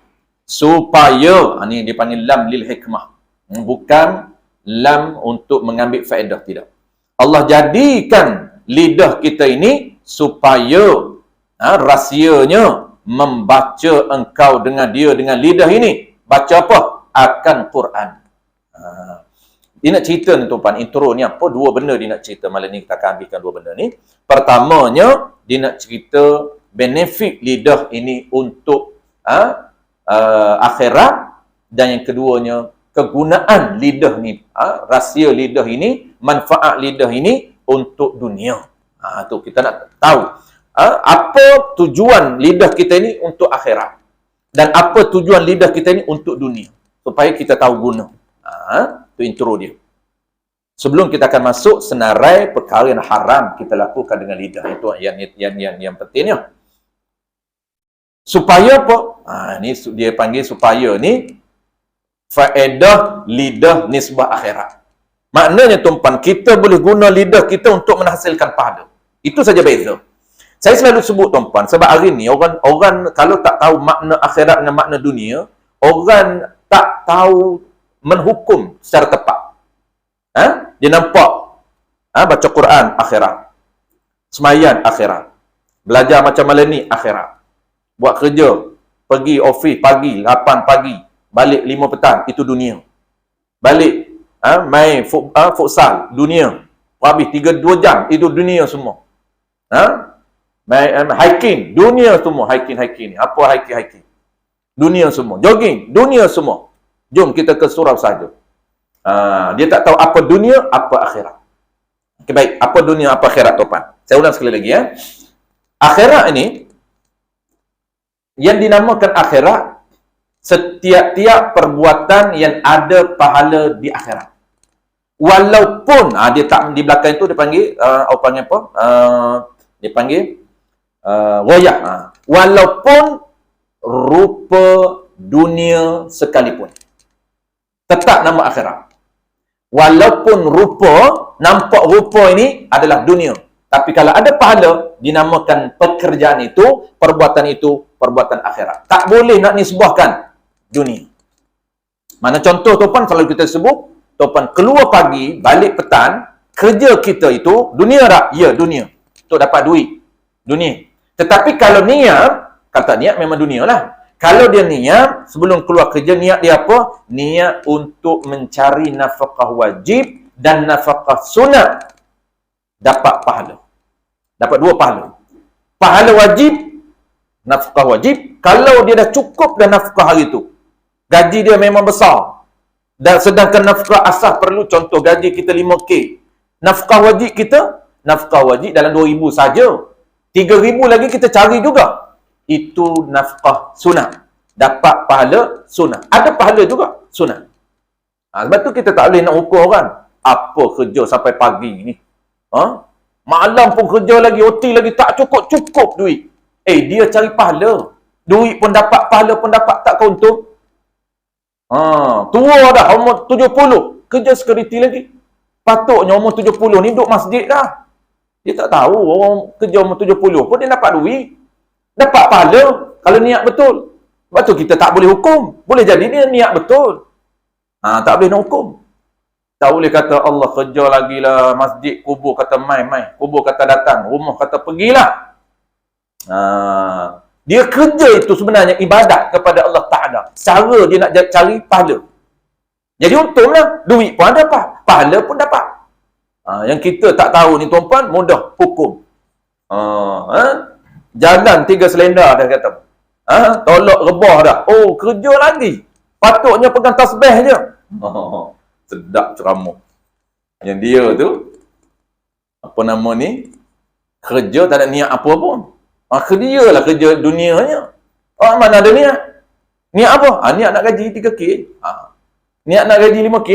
S1: Supaya, ni dia panggil lam lil hikmah. Bukan lam untuk mengambil faedah, tidak. Allah jadikan lidah kita ini supaya rahsianya membaca engkau dengan lidah ini. Baca apa? Akan Quran. Dia nak cerita ni tuan-tuan, intro ni apa? 2 benda dia nak cerita. Malam ni kita akan ambilkan 2 benda ni. Pertamanya, dia nak cerita benefit lidah ini untuk akhirat. Dan yang keduanya, kegunaan lidah ni, rahsia lidah ini, manfaat lidah ini untuk dunia. Tu kita nak tahu apa tujuan lidah kita ini untuk akhirat, dan apa tujuan lidah kita ini untuk dunia, supaya kita tahu guna. Itu intro dia. Sebelum kita akan masuk senarai perkara yang haram kita lakukan dengan lidah, itu yang pentingnya. Supaya apa? Ni dia panggil supaya ni faedah lidah nisbah akhirat. Maknanya tuan-tuan, kita boleh guna lidah kita untuk menghasilkan pahala. Itu saja beza. Saya selalu sebut tuan-tuan, sebab hari ni orang kalau tak tahu makna akhirat dengan makna dunia, orang tak tahu menghukum secara tepat. Dia nampak baca Quran akhirat, semayan akhirat, belajar macam malam ni akhirat, buat kerja, pergi office pagi 8 pagi, balik 5 petang, itu dunia. Balik main futsal, dunia. Habis 2 jam, itu dunia semua. Main hiking, dunia semua. Hiking ni. Apa hiking? Dunia semua. Jogging, dunia semua. Jom kita ke surau saja. Dia tak tahu apa dunia, apa akhirat. Okay, baik. Apa dunia, apa akhirat, tuan? Saya ulang sekali lagi ya. Akhirat ini, yang dinamakan akhirat, setiap-tiap perbuatan yang ada pahala di akhirat. Walaupun dia tak di belakang itu dia panggil panggil apa? Dia panggil wayah. Walaupun rupa dunia sekalipun. Tetap nama akhirat. Walaupun nampak rupa ini adalah dunia. Tapi kalau ada pahala, dinamakan pekerjaan itu, perbuatan akhirat. Tak boleh nak nisbahkan dunia. Mana contoh tuan, kalau kita sebut, tuan keluar pagi, balik petang, kerja kita itu, dunia tak? Ya, dunia. Untuk dapat duit. Dunia. Tetapi kalau niat, kata niat memang dunia lah. Kalau dia niat, sebelum keluar kerja, niat dia apa? Niat untuk mencari nafkah wajib dan nafkah sunat. Dapat pahala. Dapat 2 pahala. Pahala wajib, nafkah wajib. Kalau dia dah cukup dah nafkah hari itu. Gaji dia memang besar. Dan sedangkan nafkah asas perlu, contoh gaji kita 5K. Nafkah wajib kita, nafkah wajib dalam 2,000 saja. 3,000 lagi kita cari juga. Itu nafkah sunat. Dapat pahala sunat. Ada pahala juga sunat. Sebab tu kita tak boleh nak ukur orang. Apa kerja sampai pagi ni? Malam pun kerja lagi, OT lagi, tak cukup duit. Dia cari pahala. Duit pun dapat, pahala pun dapat, tak kau untung? Tua dah, umur 70. Kerja security lagi. Patutnya umur 70 ni duduk masjid dah. Dia tak tahu orang kerja umur 70 pun dia dapat duit. Dapat pahala kalau niat betul. Sebab tu kita tak boleh hukum. Boleh jadi dia niat betul. Tak boleh nak hukum. Tak boleh kata Allah kerja lagi lah, masjid, kubur kata mai, kubur kata datang, rumah kata pergilah. Dia kerja itu sebenarnya ibadat kepada Allah Ta'ala. Cara dia nak cari pahala. Jadi untunglah, duit pun dapat, pahala pun dapat. Yang kita tak tahu ni tuan-puan, mudah hukum. Jalan 3 selendar dah kata. Tolak rebah dah. Oh, kerja lagi. Patutnya pegang tasbih je. Sedap ceramah. Yang dia tu, apa nama ni, kerja tak ada niat apa pun. Kerja lah kerja dunianya. Mana ada niat? Niat apa? Niat nak gaji 3K. Niat nak gaji 5K.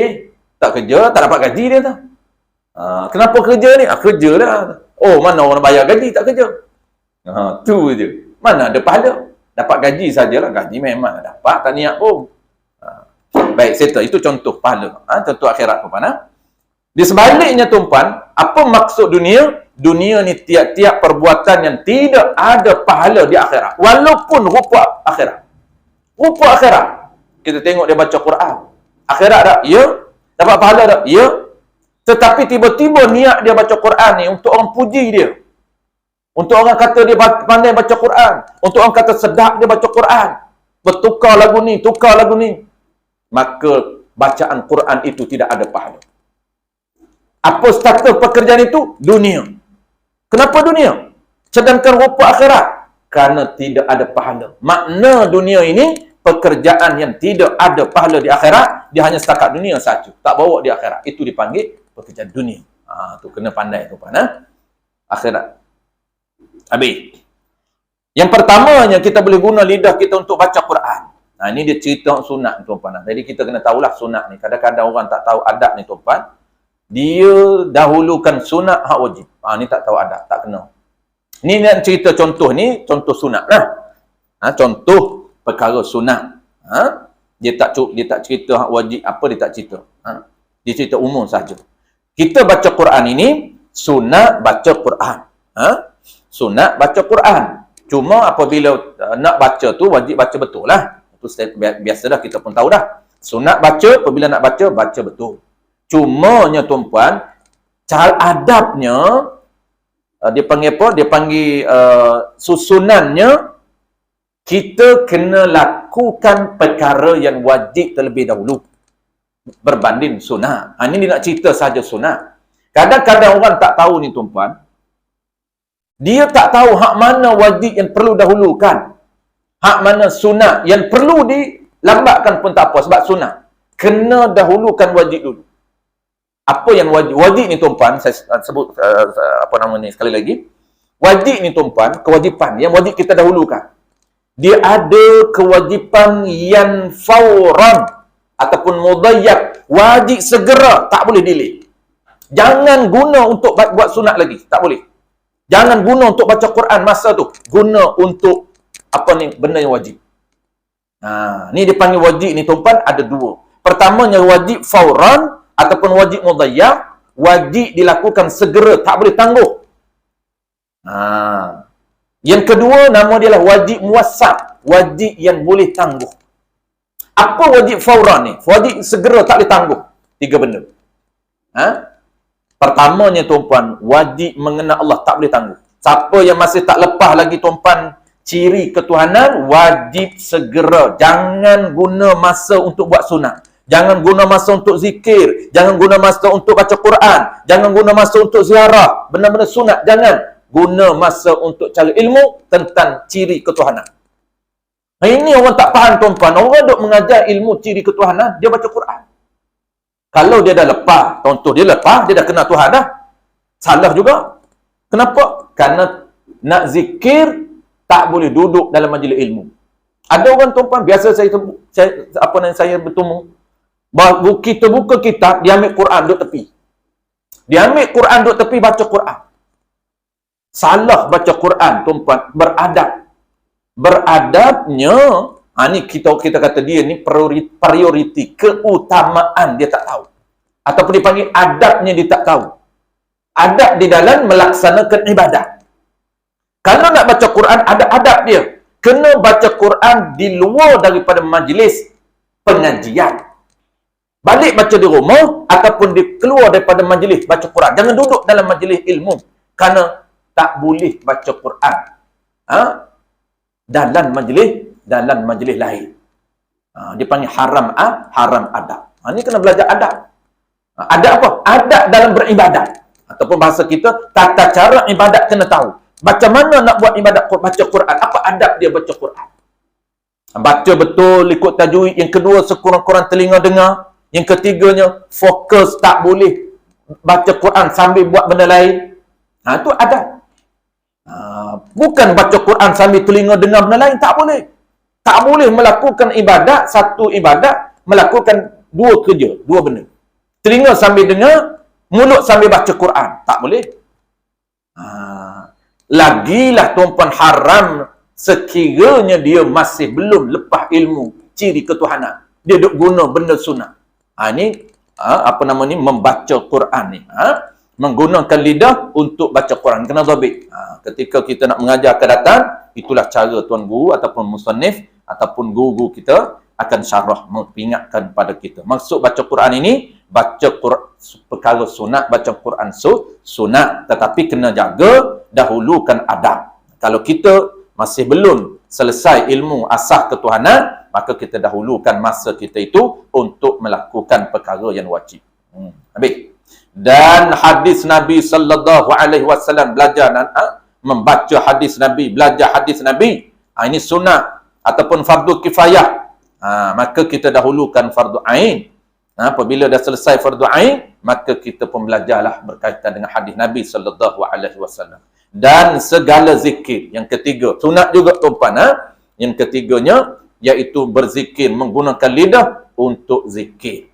S1: Tak kerja, tak dapat gaji dia tu. Kenapa kerja ni? Kerja lah. Oh, mana orang nak bayar gaji, tak kerja. Tu je. Mana ada pahala? Dapat gaji sajalah. Gaji memang dapat, tak niat pun. Baik, settle. Itu contoh pahala. Contoh akhirat tuan-tuan. Di sebaliknya tuan-tuan, apa maksud dunia? Dunia ni tiap-tiap perbuatan yang tidak ada pahala di akhirat. Walaupun rupa akhirat. Rupa akhirat. Kita tengok dia baca Quran. Akhirat tak? Ya. Dapat pahala tak? Ya. Tetapi tiba-tiba niat dia baca Quran ni untuk orang puji dia. Untuk orang kata dia pandai baca Quran. Untuk orang kata sedap dia baca Quran. Bertukar lagu ni, tukar lagu ni. Maka bacaan Quran itu tidak ada pahala. Apa status pekerjaan itu? Dunia. Kenapa dunia? Sedangkan rupa akhirat. Karena tidak ada pahala. Makna dunia ini, pekerjaan yang tidak ada pahala di akhirat, dia hanya setakat dunia saja. Tak bawa di akhirat. Itu dipanggil pekerjaan dunia. Tu kena pandai tu. Akhirat. Habis. Yang pertamanya, kita boleh guna lidah kita untuk baca Quran. Ini dia cerita sunat tuan-tuan. Jadi kita kena tahulah sunat ni. Kadang-kadang orang tak tahu adab ni tuan-tuan. Dia dahulukan sunat hak wajib. Ni tak tahu adab, tak kena. Ni nak cerita contoh ni, contoh sunat lah. Contoh perkara sunat. Dia tak cerita hak wajib apa, dia tak cerita. Dia cerita umum saja. Kita baca Quran ini, sunat baca Quran. Sunat baca Quran. Cuma apabila nak baca tu, wajib baca betul lah. Biasa dah, kita pun tahu dah. Sunat baca, apabila nak baca, baca betul. Cumanya tuan-puan, cara adabnya, dia panggil apa? Dia panggil susunannya, kita kena lakukan perkara yang wajib terlebih dahulu. Berbanding sunat. Ini dia nak cerita saja sunat. Kadang-kadang orang tak tahu ni tuan-puan. Dia tak tahu hak mana wajib yang perlu dahulukan. Hak mana sunat yang perlu dilambatkan pun tak apa sebab sunat. Kena dahulukan wajib dulu. Apa yang wajib? Wajib ni tuan-puan, saya sebut apa nama ni sekali lagi. Wajib ni tuan-puan, kewajipan yang wajib kita dahulukan. Dia ada kewajipan yang fauran ataupun mudayyab, wajib segera, tak boleh delay. Jangan guna untuk buat sunat lagi, tak boleh. Jangan guna untuk baca Quran masa tu, guna untuk apa ni, benda yang wajib. Ni dipanggil wajib ni tuan-puan, ada dua. Pertamanya wajib fauran ataupun wajib mudayyab, wajib dilakukan segera, tak boleh tangguh. Yang kedua nama dia lah wajib muwassab, wajib yang boleh tangguh. Apa wajib fauran ni? Wajib segera, tak boleh tangguh. Tiga benda. Pertamanya tuan-puan, wajib mengenal Allah, tak boleh tangguh. Siapa yang masih tak lepas lagi tuan-puan ciri ketuhanan, wajib segera. Jangan guna masa untuk buat sunat. Jangan guna masa untuk zikir. Jangan guna masa untuk baca Quran. Jangan guna masa untuk ziarah. Benda-benda sunat, jangan. Guna masa untuk cari ilmu tentang ciri ketuhanan. Ini orang tak faham tuan-puan. Orang duk mengajar ilmu ciri ketuhanan, dia baca Quran. Kalau dia dah lepas, contoh dia lepas, dia dah kenal Tuhan dah. Salah juga. Kenapa? Karena nak zikir, tak boleh duduk dalam majlis ilmu. Ada orang tuan-puan, biasa saya bertemu, kita buka kitab, dia ambil Quran duduk tepi. Dia ambil Quran duduk tepi, baca Quran. Salah baca Quran, tuan-puan, beradab. Beradabnya, ni kita kata dia ni prioriti, keutamaan dia tak tahu. Ataupun dipanggil adabnya dia tak tahu. Adab di dalam melaksanakan ibadat. Kalau nak baca Quran, ada adab dia. Kena baca Quran di luar daripada majlis pengajian. Balik baca di rumah, ataupun keluar daripada majlis baca Quran. Jangan duduk dalam majlis ilmu. Kerana tak boleh baca Quran dalam majlis lain. Dia panggil haram adab. Ni kena belajar adab. Adab apa? Adab dalam beribadat. Ataupun bahasa kita, tata cara ibadat kena tahu. Macam mana nak buat ibadat baca Quran? Apa adab dia baca Quran? Baca betul, ikut tajwid. Yang kedua, sekurang-kurang telinga dengar. Yang ketiganya, fokus, tak boleh baca Quran sambil buat benda lain. Itu adab. Bukan baca Quran sambil telinga dengar benda lain, tak boleh. Tak boleh melakukan ibadat, satu ibadat, melakukan dua kerja, dua benda. Telinga sambil dengar, mulut sambil baca Quran, tak boleh. Lagilah tuan-puan haram sekiranya dia masih belum lepas ilmu ciri ketuhanan. Dia duk guna benda sunat. Membaca Quran ni. Menggunakan lidah untuk baca Quran. Kena dhabit. Ketika kita nak mengajar akan datang, itulah cara tuan guru ataupun musannif ataupun guru kita akan syarah, mengingatkan pada kita. Maksud baca Quran ini, baca Quran perkara sunat, baca Quran sunat, tetapi kena jaga dahulukan adab. Kalau kita masih belum selesai ilmu asas ketuhanan, maka kita dahulukan masa kita itu untuk melakukan perkara yang wajib. Habis. Dan hadis Nabi sallallahu alaihi wasallam, belajar membaca hadis Nabi, belajar hadis Nabi. Ini sunat ataupun fardu kifayah. Maka kita dahulukan fardu ain. Apabila dah selesai fardu ain, maka kita pun belajarlah berkaitan dengan hadis Nabi sallallahu alaihi wasallam. Dan segala zikir. Yang ketiga, sunat juga tuan-puan. Yang ketiganya iaitu berzikir menggunakan lidah untuk zikir.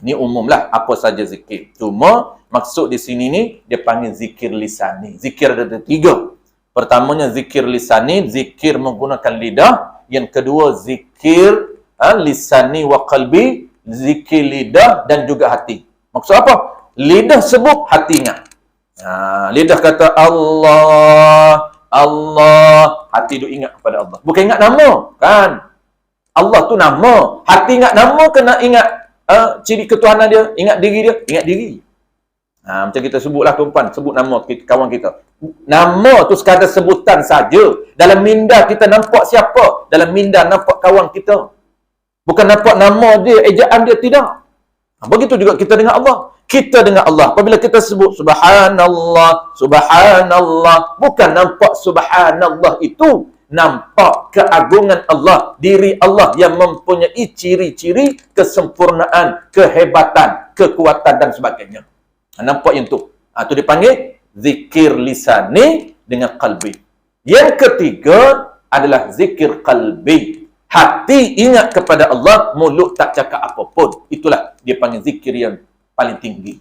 S1: Ini umumlah apa saja zikir. Cuma maksud di sini ni dia panggil zikir lisani. Zikir ada tiga. Pertamanya zikir lisani, zikir menggunakan lidah. Yang kedua zikir lisani wa qalbi, zikir lidah dan juga hati. Maksud apa? Lidah sebut, hati ingat. Lidah kata Allah, Allah, hati duk ingat kepada Allah. Bukan ingat nama, kan? Allah tu nama. Hati ingat nama, kena ingat ciri ketuhanan dia, ingat diri dia, ingat diri. Macam kita sebutlah tuan-puan, sebut nama kawan kita. Nama tu sekadar sebutan saja. Dalam minda kita nampak siapa? Dalam minda nampak kawan kita. Bukan nampak nama dia, ejaan dia, tidak. Begitu juga kita dengan Allah. Kita dengan Allah, apabila kita sebut Subhanallah, Subhanallah, bukan nampak Subhanallah itu nampak keagungan Allah, diri Allah yang mempunyai ciri-ciri kesempurnaan, kehebatan, kekuatan dan sebagainya. Nampak yang tu. Tu dipanggil zikir lisani dengan qalbi. Yang ketiga adalah zikir qalbi. Hati ingat kepada Allah, mulut tak cakap apapun. Itulah dia panggil zikir yang paling tinggi.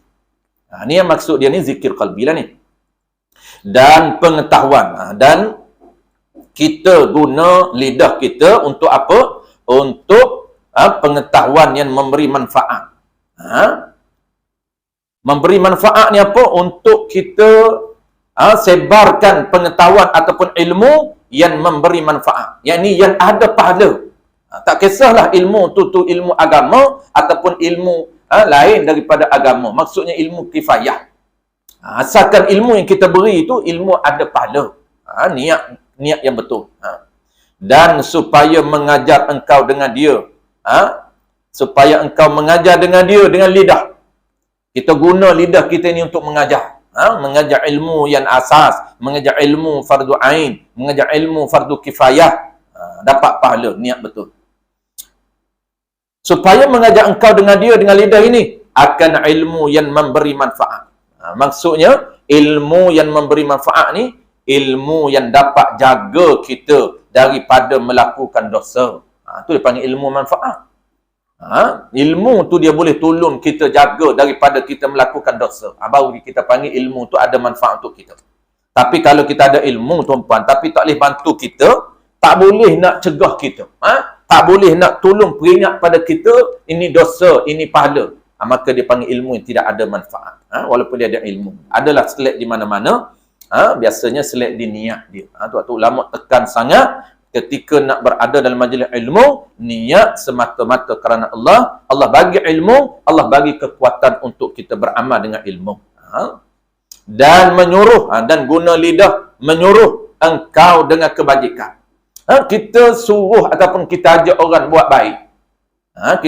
S1: Ni yang maksud dia ni zikir qalbi lah ni. Dan pengetahuan. Dan kita guna lidah kita untuk apa? Untuk pengetahuan yang memberi manfaat. Memberi manfaat ni apa? Untuk kita sebarkan pengetahuan ataupun ilmu yang memberi manfaat. Yang ni yang ada pahala. Tak kisahlah ilmu tu ilmu agama ataupun ilmu lain daripada agama. Maksudnya ilmu kifayah. Asalkan ilmu yang kita beri itu ilmu ada pahala. Niat yang betul. Dan supaya mengajar engkau dengan dia. Supaya engkau mengajar dengan dia dengan lidah. Kita guna lidah kita ni untuk mengajar. Mengajar ilmu yang asas, mengajar ilmu fardu ain, mengajar ilmu fardu kifayah, dapat pahala, niat betul. Supaya mengajar engkau dengan dia dengan lidah ini akan ilmu yang memberi manfaat. Maksudnya ilmu yang memberi manfaat ni ilmu yang dapat jaga kita daripada melakukan dosa. Tu dipanggil ilmu manfaat. Ilmu tu dia boleh tolong kita jaga daripada kita melakukan dosa. Baru kita panggil ilmu tu ada manfaat untuk kita. Tapi kalau kita ada ilmu tuan-puan, tapi tak boleh bantu kita, tak boleh nak cegah kita. Tak boleh nak tolong peringat pada kita, ini dosa, ini pahala. Maka dia panggil ilmu yang tidak ada manfaat. Walaupun dia ada ilmu. Adalah selek di mana-mana. Biasanya selek di niat dia. Tu ulama tekan sangat. Ketika nak berada dalam majlis ilmu, niat semata-mata kerana Allah. Allah bagi ilmu, Allah bagi kekuatan untuk kita beramal dengan ilmu. Dan menyuruh, dan guna lidah menyuruh engkau dengan kebajikan. Kita suruh ataupun kita ajak orang buat baik.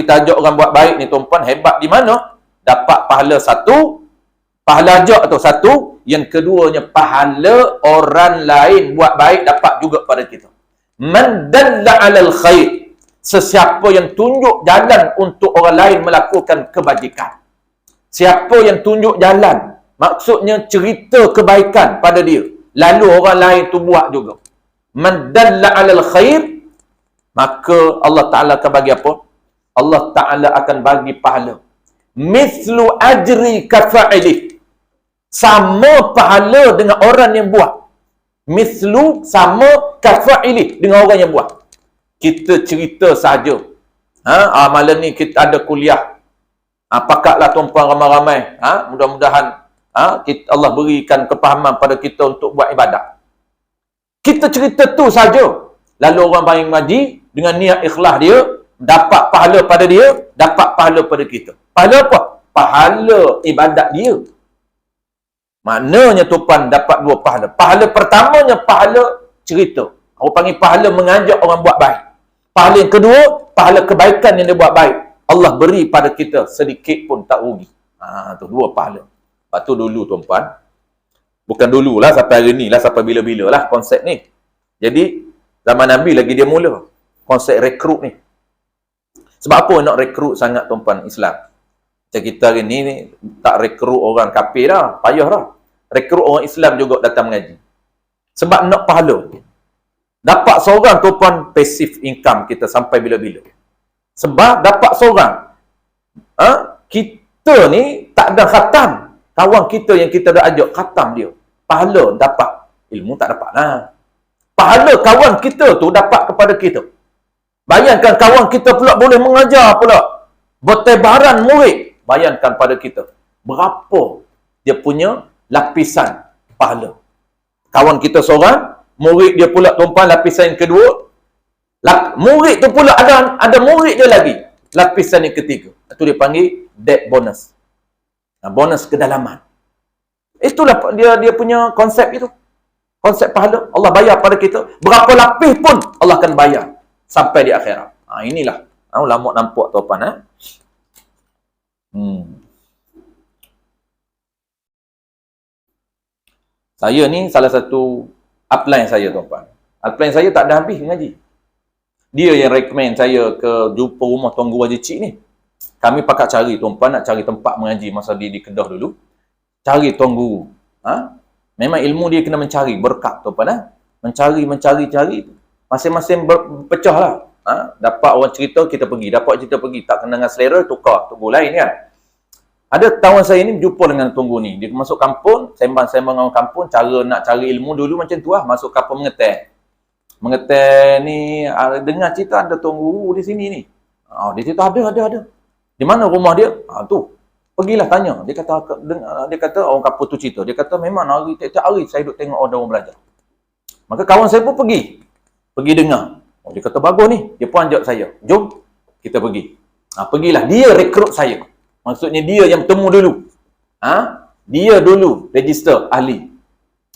S1: Kita ajak orang buat baik ni tuan-puan, hebat di mana? Dapat pahala satu, pahala ajak atau satu. Yang keduanya, pahala orang lain buat baik dapat juga pada kita. Man dalla 'alal khair, sesiapa yang tunjuk jalan untuk orang lain melakukan kebajikan. Siapa yang tunjuk jalan, maksudnya cerita kebaikan pada dia, lalu orang lain tu buat juga. Man dalla 'alal khair, maka Allah Taala akan bagi apa? Allah Taala akan bagi pahala. Mithlu ajri kafa'ilih, sama pahala dengan orang yang buat. Mislu sama kafa'ili dengan orang yang buat. Kita cerita saja. Malam ni kita ada kuliah. Pakatlah tuan-puan ramai-ramai. Mudah-mudahan Allah berikan kepahaman pada kita untuk buat ibadat. Kita cerita tu saja. Lalu orang baik ngaji dengan niat ikhlas dia, dapat pahala pada dia, dapat pahala pada kita. Pahala apa? Pahala ibadat dia. Maknanya tuan dapat dua pahala. Pahala pertamanya pahala cerita. Orang panggil pahala mengajak orang buat baik. Pahala yang kedua, pahala kebaikan yang dia buat baik. Allah beri pada kita sedikit pun tak rugi. Tu dua pahala. Lepas tu dulu tuan-puan. Bukan dululah, sampai hari ni lah, sampai bila-bila lah konsep ni. Jadi, zaman Nabi lagi dia mula. Konsep rekrut ni. Sebab apa nak rekrut sangat tuan-puan Islam? Macam kita hari ni tak rekrut orang kafir dah. Payah dah. Rekrut orang Islam juga datang mengaji. Sebab nak pahala. Dapat seorang tuan-puan, passive income kita sampai bila-bila. Sebab dapat seorang. Kita ni tak ada khatam. Kawan kita yang kita dah ajak khatam dia. Pahala dapat. Ilmu tak dapat lah. Pahala kawan kita tu dapat kepada kita. Bayangkan kawan kita pula boleh mengajar pula. Bertebaran murid. Bayangkan pada kita. Berapa dia punya lapisan pahala. Kawan kita seorang, murid dia pula tuan-puan lapisan yang kedua. Murid tu pula ada murid dia lagi. Lapisan yang ketiga. Itu dia panggil debt bonus. Bonus kedalaman. Itulah dia punya konsep itu. Konsep pahala. Allah bayar pada kita. Berapa lapis pun Allah akan bayar. Sampai di akhirat. Inilah. Ulama nampak tuan-puan. Saya ni salah satu upline saya tuan-puan. Plan saya tak ada habis mengaji. Dia yang recommend saya ke jumpa rumah Tuan Guru Haji Cik ni. Kami pakat cari, tuan-puan nak cari tempat mengaji masa di Kedah dulu. Cari Tuan Guru. Memang ilmu dia kena mencari, berkat tuan-puan. Mencari. Masing-masing berpecah lah. Dapat orang cerita, kita pergi. Dapat cerita pergi. Tak kena dengan selera, tukar. Tuan Guru lain kan. Ada kawan saya ni berjumpa dengan Tuan Guru ni. Dia masuk kampung, sembang-sembang dengan orang kampung. Cara nak cari ilmu dulu macam tu lah. Masuk kampung mengeteh. Mengeteh ni, dengar cerita ada Tuan Guru di sini ni. Dia cerita ada. Di mana rumah dia? Tu. Pergilah tanya. Dia kata orang kampung tu cerita. Dia kata memang tiap-tiap hari saya duduk tengok orang belajar. Maka kawan saya pun pergi. Pergi dengar. Dia kata bagus ni. Dia pun ajak saya. Jom kita pergi. Pergilah. Dia rekrut saya. Maksudnya dia yang bertemu dulu. Dia dulu register ahli.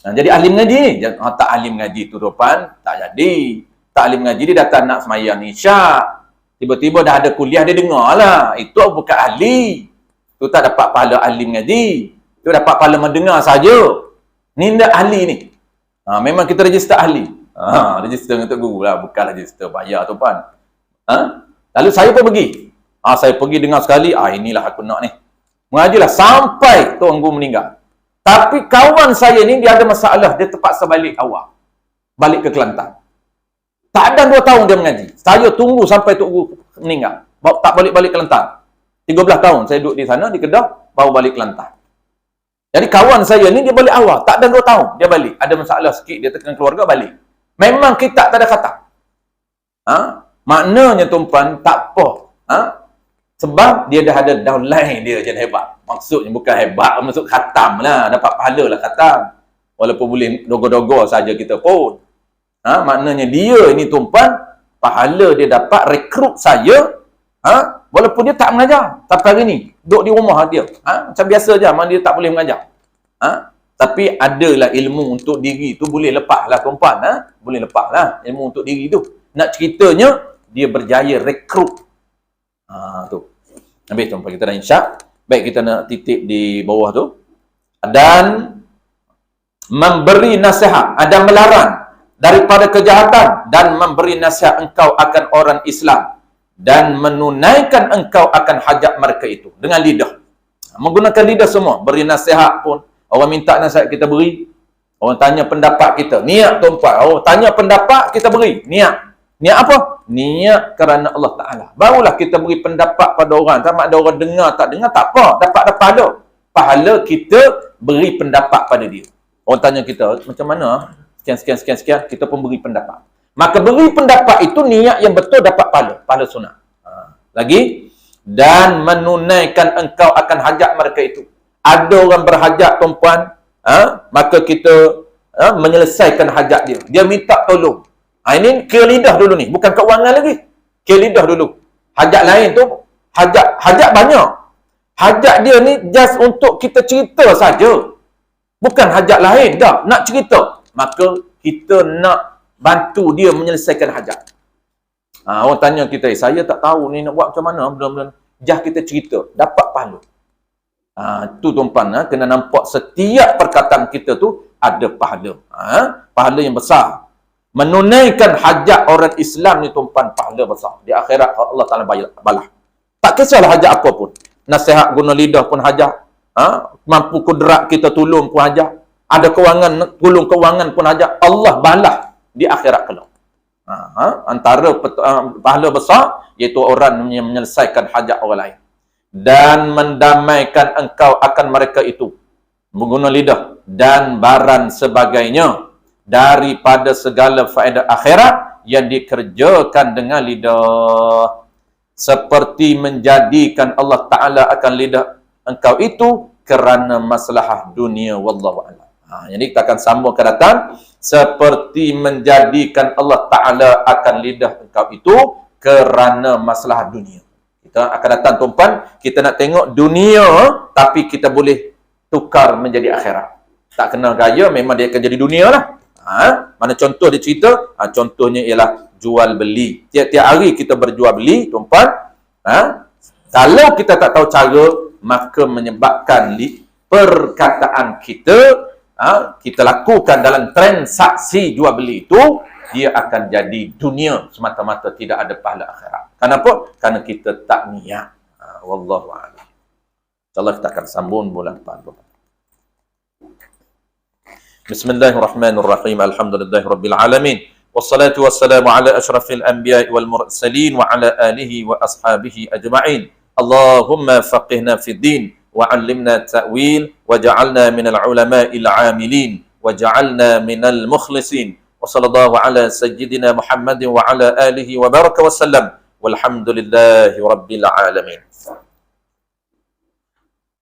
S1: Jadi ahli mengaji ni. Tak ahli mengaji tu depan. Tak jadi. Tak ahli mengaji dia datang nak semayang isyak. Tiba-tiba dah ada kuliah, dia dengar lah. Itu bukan ahli. Itu tak dapat pahala ahli mengaji. Itu dapat pahala mendengar saja. Ni tak ahli ni. Memang kita register ahli. Register untuk guru lah. Bukan register bayar tu pan. Lalu saya pun pergi. Saya pergi dengar sekali. Inilah aku nak ni. Mengajilah sampai Tuan Guru meninggal. Tapi kawan saya ni dia ada masalah. Dia terpaksa balik awal. Balik ke Kelantan. Tak ada 2 tahun dia mengaji. Saya tunggu sampai Tok Guru meninggal. Tak balik-balik Kelantan. 13 tahun saya duduk di sana, di Kedah, baru balik Kelantan. Jadi kawan saya ni dia balik awal. Tak ada 2 tahun dia balik. Ada masalah sikit, dia tekan keluarga, balik. Memang kita tak ada khatam. Maknanya tuan-puan, tak apa. Sebab dia dah ada downline dia je hebat. Maksudnya bukan hebat, maksud khatam lah. Dapat pahala lah khatam. Walaupun boleh dogo-dogo saja kita pun. Maknanya dia ini tuan-puan, pahala dia dapat rekrut saya, walaupun dia tak mengajar. Tapi hari ni, duduk di rumah dia. Macam biasa je, memang dia tak boleh mengajar. Tapi adalah ilmu untuk diri tu boleh lepas lah tuan-puan. Boleh lepas lah ilmu untuk diri tu. Nak ceritanya, dia berjaya rekrut. Tu. Habis tuan-puan, kita dah insya'. Baik, kita nak titik di bawah tu. Dan memberi nasihat, ada melarang daripada kejahatan dan memberi nasihat engkau akan orang Islam dan menunaikan engkau akan hajat mereka itu dengan lidah. Menggunakan lidah semua. Beri nasihat pun. Orang minta nasihat kita beri. Orang tanya pendapat kita. Niat tuan-puan. Orang tanya pendapat kita beri. Niat. Niat apa? Niat kerana Allah Ta'ala. Barulah kita beri pendapat pada orang. Sama ada orang dengar tak dengar tak apa. Dapat pahala. Pahala kita beri pendapat pada dia. Orang tanya kita macam mana? Sekian, kita pun beri pendapat. Maka beri pendapat itu niat yang betul dapat pahala sunat. Lagi, dan menunaikan engkau akan hajat mereka itu. Ada orang berhajat tuan-puan, maka kita menyelesaikan hajat dia. Dia minta tolong. Ini kira lidah dulu ni, bukan keuangan lagi. Kira lidah dulu. Hajat lain tu, hajat banyak. Hajat dia ni just untuk kita cerita saja. Bukan hajat lain dah, nak cerita. Maka kita nak bantu dia menyelesaikan hajat. Orang tanya kita, saya tak tahu ni nak buat macam mana. Mudah-mudahan jah kita cerita, dapat pahala. Tu tuan-puan, kena nampak setiap perkataan kita tu ada pahala. Pahala yang besar. Menunaikan hajat orang Islam ni tuan-puan, pahala besar. Di akhirat Allah Ta'ala balas. Tak kisahlah hajat apa pun. Nasihat guna lidah pun hajat. Mampu kudrat kita tolong pun hajat. Ada kewangan, tolong kewangan pun hajat. Allah balas di akhirat kelak. Antara pahala besar, iaitu orang yang menyelesaikan hajat orang lain. Dan mendamaikan engkau akan mereka itu. Mengguna lidah. Dan barang sebagainya. Daripada segala faedah akhirat yang dikerjakan dengan lidah. Seperti menjadikan Allah Ta'ala akan lidah engkau itu kerana masalah dunia. Wallahu a'lam. Jadi kita akan sambung ke datang. Seperti menjadikan Allah Ta'ala akan lidah engkau itu kerana masalah dunia. Kita akan datang tuan-puan, kita nak tengok dunia tapi kita boleh tukar menjadi akhirat. Tak kena gaya, memang dia akan jadi dunia lah. Mana contoh dia cerita? Contohnya ialah jual beli. Tiap-tiap hari kita berjual beli tuan-puan. Kalau kita tak tahu cara, maka menyebabkan perkataan kita kita lakukan dalam transaksi jual beli itu dia akan jadi dunia semata-mata, tidak ada pahala akhirat. Kenapa? Karena kita tak niat. Wallahu a'lam. InsyaAllah kita akan sambung bulan depan. Bismillahirrahmanirrahim. Alhamdulillahirabbil alamin. Wassalatu wassalamu ala asyrafil anbiya'i wal mursalin wa ala alihi wa ashabihi ajma'in. Allahumma faqihna fid din wa 'allimna ta'wil waj'alna minal ulama'il 'amilin waj'alna minal mukhlisin. Wa sallallahu ala sayyidina Muhammadin wa ala alihi wa baraka wa sallam. Walhamdulillahi rabbil alamin.